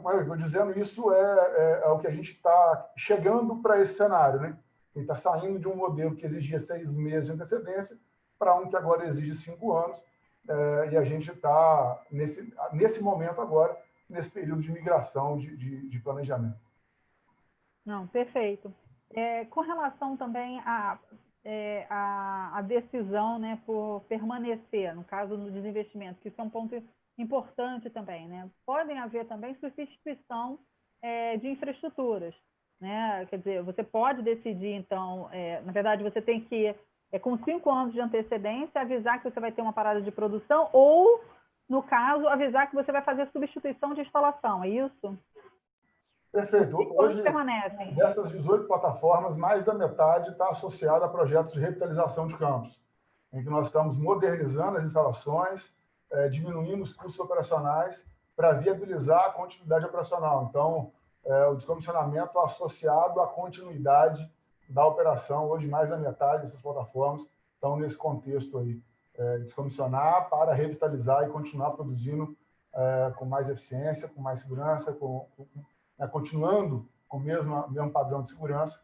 Mas eu estou dizendo, isso é o que a gente está chegando para esse cenário, né? A gente está saindo de um modelo que exigia 6 meses de antecedência para um que agora exige 5 anos, e a gente está, nesse momento agora, nesse período de migração de planejamento. Não, perfeito. Com relação também à decisão, né, por permanecer, no caso do desinvestimento, que isso é um ponto importante também, né? Podem haver também substituição de infraestruturas, né? Quer dizer, você pode decidir, então, na verdade, você tem que com 5 anos de antecedência, avisar que você vai ter uma parada de produção ou, no caso, avisar que você vai fazer substituição de instalação, é isso? Perfeito. Hoje, permanecem? dessas 18 plataformas, mais da metade está associada a projetos de revitalização de campos, em que nós estamos modernizando as instalações, diminuindo os custos operacionais para viabilizar a continuidade operacional. Então, o descomissionamento associado à continuidade da operação, hoje mais da metade dessas plataformas estão nesse contexto aí, descomissionar para revitalizar e continuar produzindo com mais eficiência, com mais segurança, continuando com o mesmo padrão de segurança,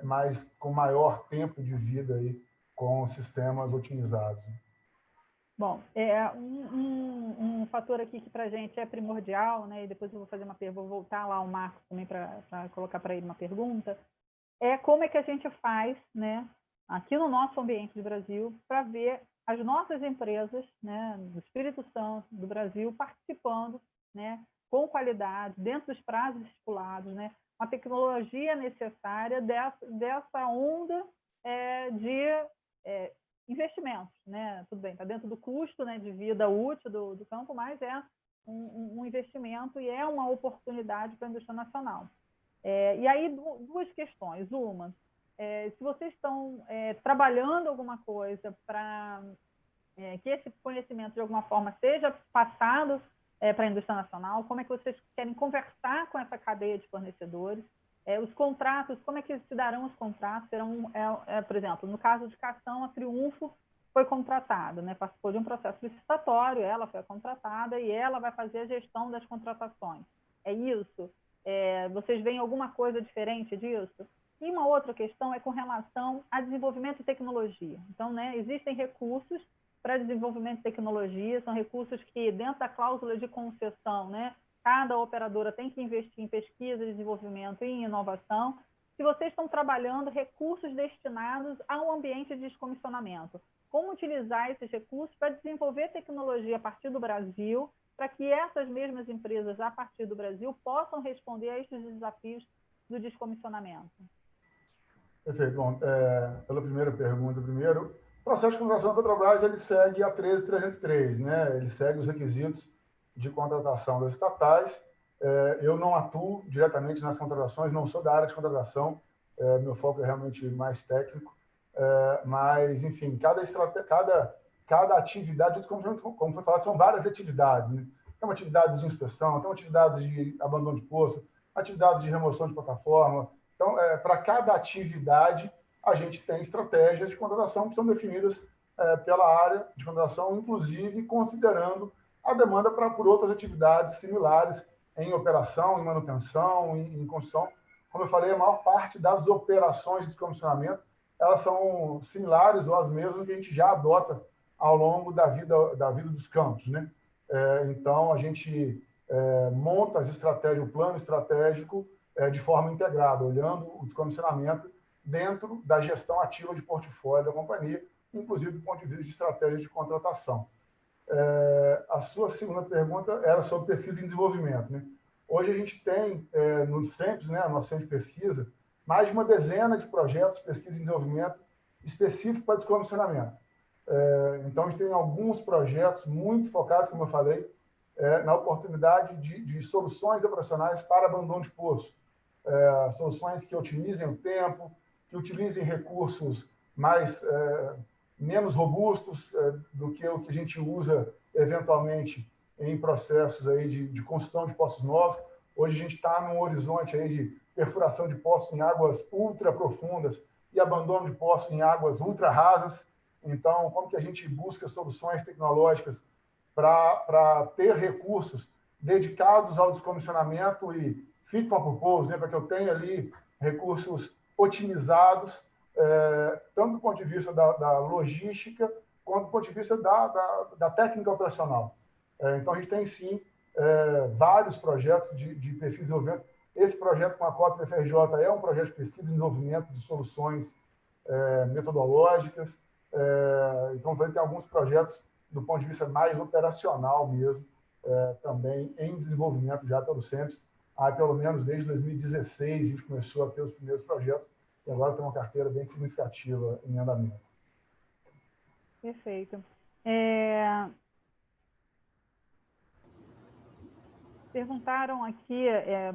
mas com maior tempo de vida aí, com sistemas otimizados. Bom, um fator aqui que para a gente é primordial, né, e depois eu vou fazer vou voltar lá ao Marcos também para colocar para ele uma pergunta, é como é que a gente faz, né, aqui no nosso ambiente de Brasil, para ver as nossas empresas, né, do Espírito Santo, do Brasil, participando, né, com qualidade, dentro dos prazos estipulados, né, uma tecnologia necessária dessa onda de investimentos, né? Tudo bem, está dentro do custo, né, de vida útil do campo, mas é um investimento e é uma oportunidade para a indústria nacional. E aí, duas questões. Uma, se vocês estão trabalhando alguma coisa para que esse conhecimento, de alguma forma, seja passado para a indústria nacional, como é que vocês querem conversar com essa cadeia de fornecedores, os contratos, como é que se darão os contratos? Serão, por exemplo, no caso de Cação, a Triunfo foi contratada, né? Participou de um processo licitatório, ela foi contratada e ela vai fazer a gestão das contratações. É isso? Vocês veem alguma coisa diferente disso? E uma outra questão é com relação a desenvolvimento de tecnologia. Então, né, existem recursos para desenvolvimento de tecnologia, são recursos que, dentro da cláusula de concessão, né, cada operadora tem que investir em pesquisa, desenvolvimento e em inovação. Se vocês estão trabalhando recursos destinados ao ambiente de descomissionamento, como utilizar esses recursos para desenvolver tecnologia a partir do Brasil, para que essas mesmas empresas, a partir do Brasil, possam responder a esses desafios do descomissionamento? Perfeito. Bom, pela primeira pergunta, o processo de contratação da Petrobras ele segue a 13303, né? Ele segue os requisitos de contratação das estatais. Eu não atuo diretamente nas contratações, não sou da área de contratação, meu foco é realmente mais técnico, mas, enfim, cada atividade, como foi falado, são várias atividades, né? Tem atividades de inspeção, tem atividades de abandono de poço, atividades de remoção de plataforma. Então, para cada atividade, a gente tem estratégias de contratação que são definidas pela área de contratação, inclusive considerando a demanda por outras atividades similares em operação, em manutenção, em construção. Como eu falei, a maior parte das operações de descomissionamento, elas são similares ou as mesmas que a gente já adota ao longo da vida dos campos, né? Então, a gente monta as estratégias, o plano estratégico de forma integrada, olhando o descomissionamento dentro da gestão ativa de portfólio da companhia, inclusive do ponto de vista de estratégia de contratação. A sua segunda pergunta era sobre pesquisa e desenvolvimento, né? Hoje a gente tem no CEMPES, né, nosso centro de pesquisa, mais de uma dezena de projetos de pesquisa e desenvolvimento específicos para descomissionamento. Então, a gente tem alguns projetos muito focados, como eu falei, na oportunidade de soluções operacionais para abandono de poço. Soluções que otimizem o tempo, que utilizem recursos menos robustos do que o que a gente usa eventualmente em processos aí de construção de poços novos. Hoje a gente está num horizonte aí de perfuração de poços em águas ultra profundas e abandono de poços em águas ultra rasas. Então, como que a gente busca soluções tecnológicas para ter recursos dedicados ao descomissionamento e fit for purpose, né, para que eu tenha ali recursos otimizados, tanto do ponto de vista da logística, quanto do ponto de vista da técnica operacional. Então, a gente tem, sim, vários projetos de pesquisa e desenvolvimento. Esse projeto com a COP da FRJ é um projeto de pesquisa e desenvolvimento de soluções metodológicas. Então, tem alguns projetos do ponto de vista mais operacional mesmo, também em desenvolvimento já pelo CEMPES. Pelo menos desde 2016 a gente começou a ter os primeiros projetos e agora tem uma carteira bem significativa em andamento. Perfeito. Perguntaram aqui,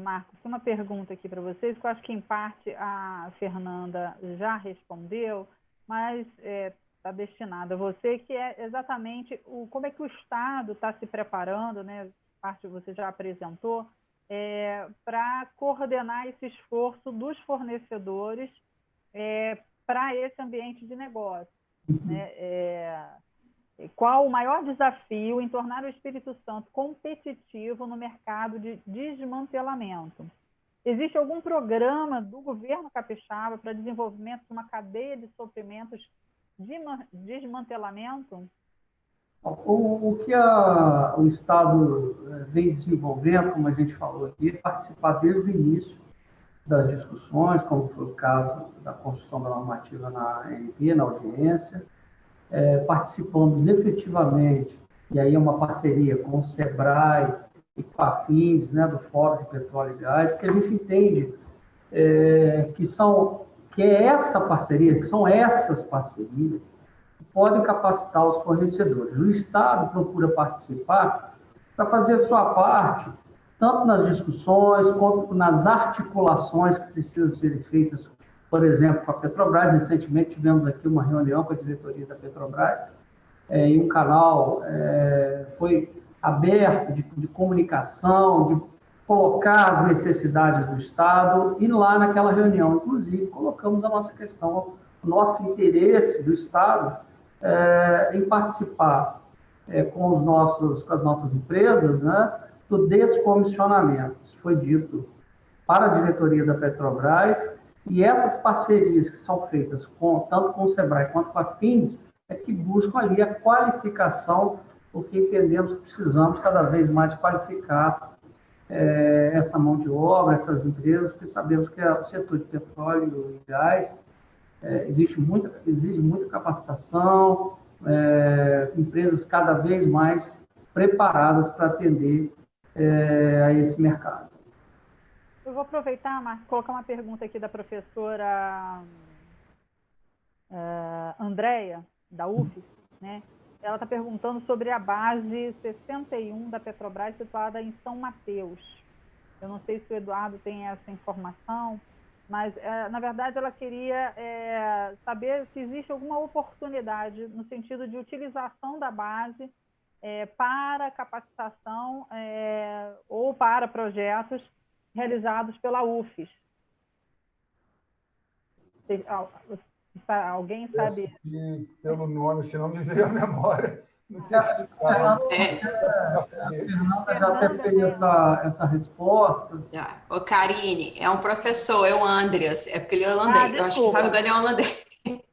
Marcos, tem uma pergunta aqui para vocês, que eu acho que em parte a Fernanda já respondeu, mas está destinada a você, que é exatamente como é que o Estado está se preparando, né? Parte você já apresentou, para coordenar esse esforço dos fornecedores para esse ambiente de negócio. Né? Qual o maior desafio em tornar o Espírito Santo competitivo no mercado de desmantelamento? Existe algum programa do governo capixaba para desenvolvimento de uma cadeia de suprimentos de desmantelamento? O que o Estado vem desenvolvendo, como a gente falou aqui, é participar desde o início das discussões, como foi o caso da construção da normativa na ANP, na audiência. Participamos efetivamente, e aí é uma parceria com o SEBRAE e com a FINDES, né, do Fórum de Petróleo e Gás, porque a gente entende que é essa parceria, que são essas parcerias que podem capacitar os fornecedores. O Estado procura participar para fazer a sua parte, tanto nas discussões quanto nas articulações que precisam ser feitas, por exemplo, com a Petrobras. Recentemente tivemos aqui uma reunião com a diretoria da Petrobras e um canal foi aberto de comunicação, de colocar as necessidades do Estado, e lá naquela reunião, inclusive, colocamos a nossa questão, o nosso interesse do Estado em participar com as nossas empresas, né, do descomissionamento. Isso foi dito para a diretoria da Petrobras, e essas parcerias que são feitas tanto com o SEBRAE quanto com a FINDES é que buscam ali a qualificação, porque entendemos que precisamos cada vez mais qualificar essa mão de obra, essas empresas, porque sabemos que o setor de petróleo e gás exige muita capacitação, empresas cada vez mais preparadas para atender a esse mercado. Eu vou aproveitar, Marcos, colocar uma pergunta aqui da professora Andréia, da UF, né? Ela está perguntando sobre a base 61 da Petrobras, situada em São Mateus. Eu não sei se o Eduardo tem essa informação, mas, na verdade, ela queria saber se existe alguma oportunidade no sentido de utilização da base para capacitação ou para projetos realizados pela UFES. Alguém sabe? Pelo nome, se não me veio a memória. A Fernanda já até fez essa resposta. Ô, Karine, é um professor, é o Andreas, é porque ele é holandês. Eu acho que sabe o Daniel holandês.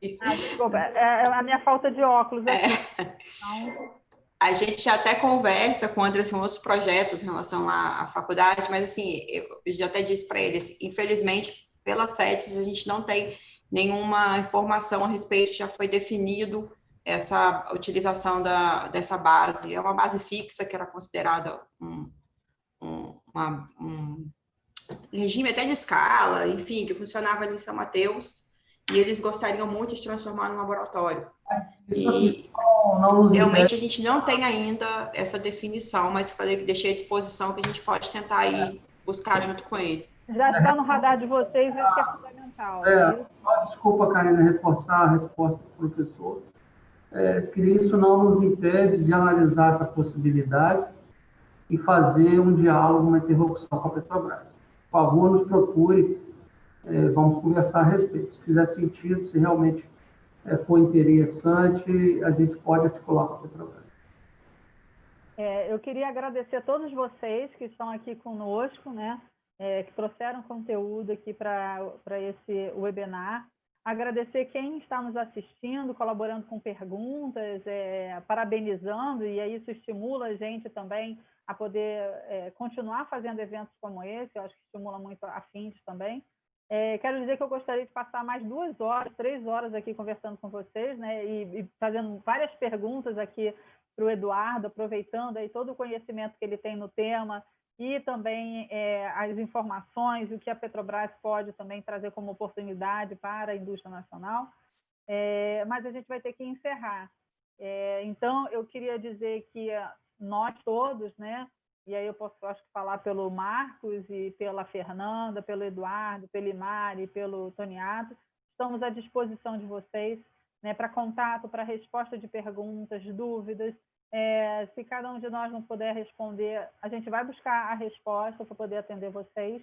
Desculpa, é a minha falta de óculos aqui. Então... A gente já até conversa com o Andreas em outros projetos em relação à faculdade, mas assim, eu já até disse para eles, infelizmente, pelas sedes, a gente não tem nenhuma informação a respeito, já foi definido essa utilização dessa base. É uma base fixa, que era considerada um regime até de escala, enfim, que funcionava ali em São Mateus, e eles gostariam muito de transformar num laboratório. E realmente a gente não tem ainda essa definição, mas deixei à disposição que a gente pode tentar ir buscar junto com ele. Já está no radar de vocês, acho que é fundamental. Desculpa, Karina, reforçar a resposta do professor, que isso não nos impede de analisar essa possibilidade e fazer um diálogo, uma interlocução com a Petrobras. Por favor, nos procure, vamos conversar a respeito. Se fizer sentido, se realmente for interessante, a gente pode articular com a Petrobras. Eu queria agradecer a todos vocês que estão aqui conosco, né, que trouxeram conteúdo aqui para esse webinar. Agradecer quem está nos assistindo, colaborando com perguntas, parabenizando, e aí isso estimula a gente também a poder continuar fazendo eventos como esse. Eu acho que estimula muito a FINDES também. Quero dizer que eu gostaria de passar mais 2 horas, 3 horas aqui conversando com vocês, né, e fazendo várias perguntas aqui para o Eduardo, aproveitando aí todo o conhecimento que ele tem no tema e também as informações, o que a Petrobras pode também trazer como oportunidade para a indústria nacional. Mas a gente vai ter que encerrar. Então, eu queria dizer que nós todos, né, e aí eu posso, acho que, falar pelo Marcos e pela Fernanda, pelo Eduardo, pelo Imari, pelo Toniato, estamos à disposição de vocês, né, para contato, para resposta de perguntas, dúvidas. Se cada um de nós não puder responder, a gente vai buscar a resposta para poder atender vocês,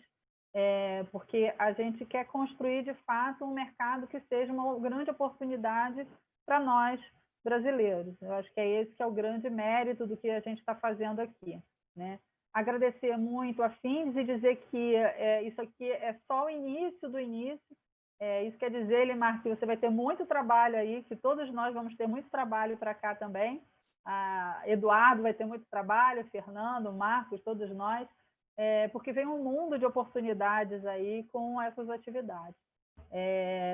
porque a gente quer construir, de fato, um mercado que seja uma grande oportunidade para nós, brasileiros. Eu acho que é esse que é o grande mérito do que a gente está fazendo aqui, né? Agradecer muito a Findes e dizer que isso aqui é só o início do início. Isso quer dizer, Elimar, que você vai ter muito trabalho aí, que todos nós vamos ter muito trabalho para cá também. Eduardo vai ter muito trabalho, Fernando, Marcos, todos nós, porque vem um mundo de oportunidades aí com essas atividades.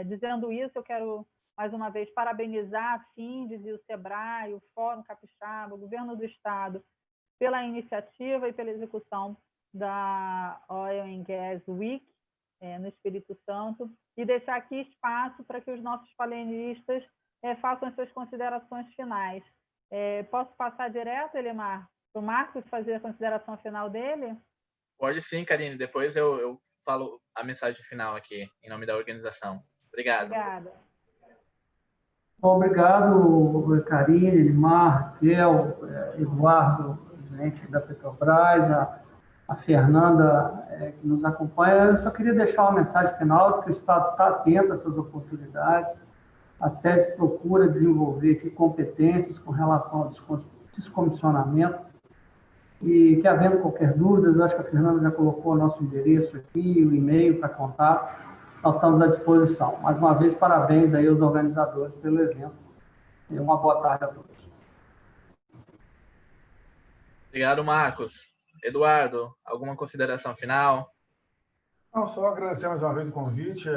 Dizendo isso, eu quero, mais uma vez, parabenizar a Findes e o SEBRAE, o Fórum Capixaba, o Governo do Estado, pela iniciativa e pela execução da Oil and Gas Week no Espírito Santo, e deixar aqui espaço para que os nossos painelistas façam as suas considerações finais. Posso passar direto, Elimar, para o Marcos fazer a consideração final dele? Pode sim, Karine. Depois eu falo a mensagem final aqui, em nome da organização. Obrigado. Obrigada. Bom, obrigado, Karine, Elimar, Raquel, Eduardo, presidente da Petrobras, a Fernanda, que nos acompanha. Eu só queria deixar uma mensagem final de que o Estado está atento a essas oportunidades. A SEDES procura desenvolver aqui competências com relação ao descomissionamento e que, havendo qualquer dúvida, acho que a Fernanda já colocou o nosso endereço aqui, o e-mail para contato, nós estamos à disposição. Mais uma vez, parabéns aí aos organizadores pelo evento e uma boa tarde a todos. Obrigado, Marcos. Eduardo, alguma consideração final? Não, só agradecer mais uma vez o convite.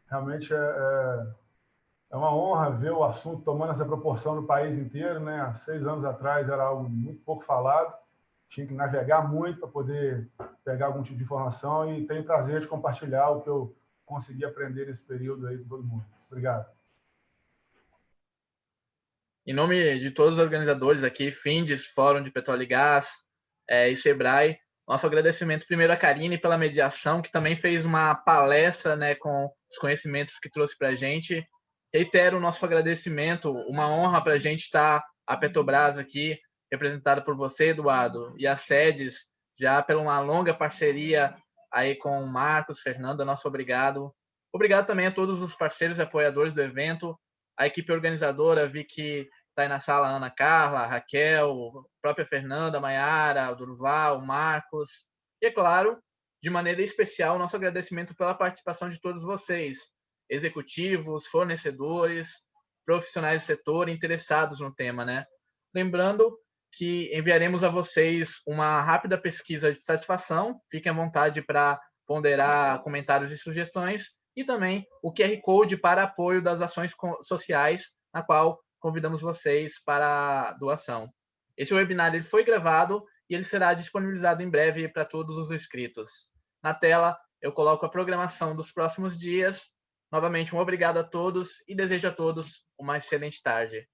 Realmente é uma honra ver o assunto tomando essa proporção no país inteiro, né? Há 6 anos atrás era algo muito pouco falado, tinha que navegar muito para poder pegar algum tipo de informação, e tenho prazer de compartilhar o que eu consegui aprender nesse período aí com todo mundo. Obrigado. Em nome de todos os organizadores aqui, Findes, Fórum de Petróleo e Gás e SEBRAE, nosso agradecimento primeiro a Karine pela mediação, que também fez uma palestra, né, com os conhecimentos que trouxe para a gente. Reitero o nosso agradecimento, uma honra para a gente estar a Petrobras aqui, representada por você, Eduardo, e a SEDES, já pela uma longa parceria aí com o Marcos, Fernanda, nosso obrigado. Obrigado também a todos os parceiros e apoiadores do evento, a equipe organizadora, vi que está aí na sala a Ana Carla, a Raquel, a própria Fernanda, a Maiara, o Durval, o Marcos. E, é claro, de maneira especial, nosso agradecimento pela participação de todos vocês, executivos, fornecedores, profissionais do setor interessados no tema, né? Lembrando que enviaremos a vocês uma rápida pesquisa de satisfação, fiquem à vontade para ponderar comentários e sugestões, e também o QR Code para apoio das ações sociais, na qual convidamos vocês para a doação. Esse webinar ele foi gravado e ele será disponibilizado em breve para todos os inscritos. Na tela, eu coloco a programação dos próximos dias. Novamente, um obrigado a todos e desejo a todos uma excelente tarde.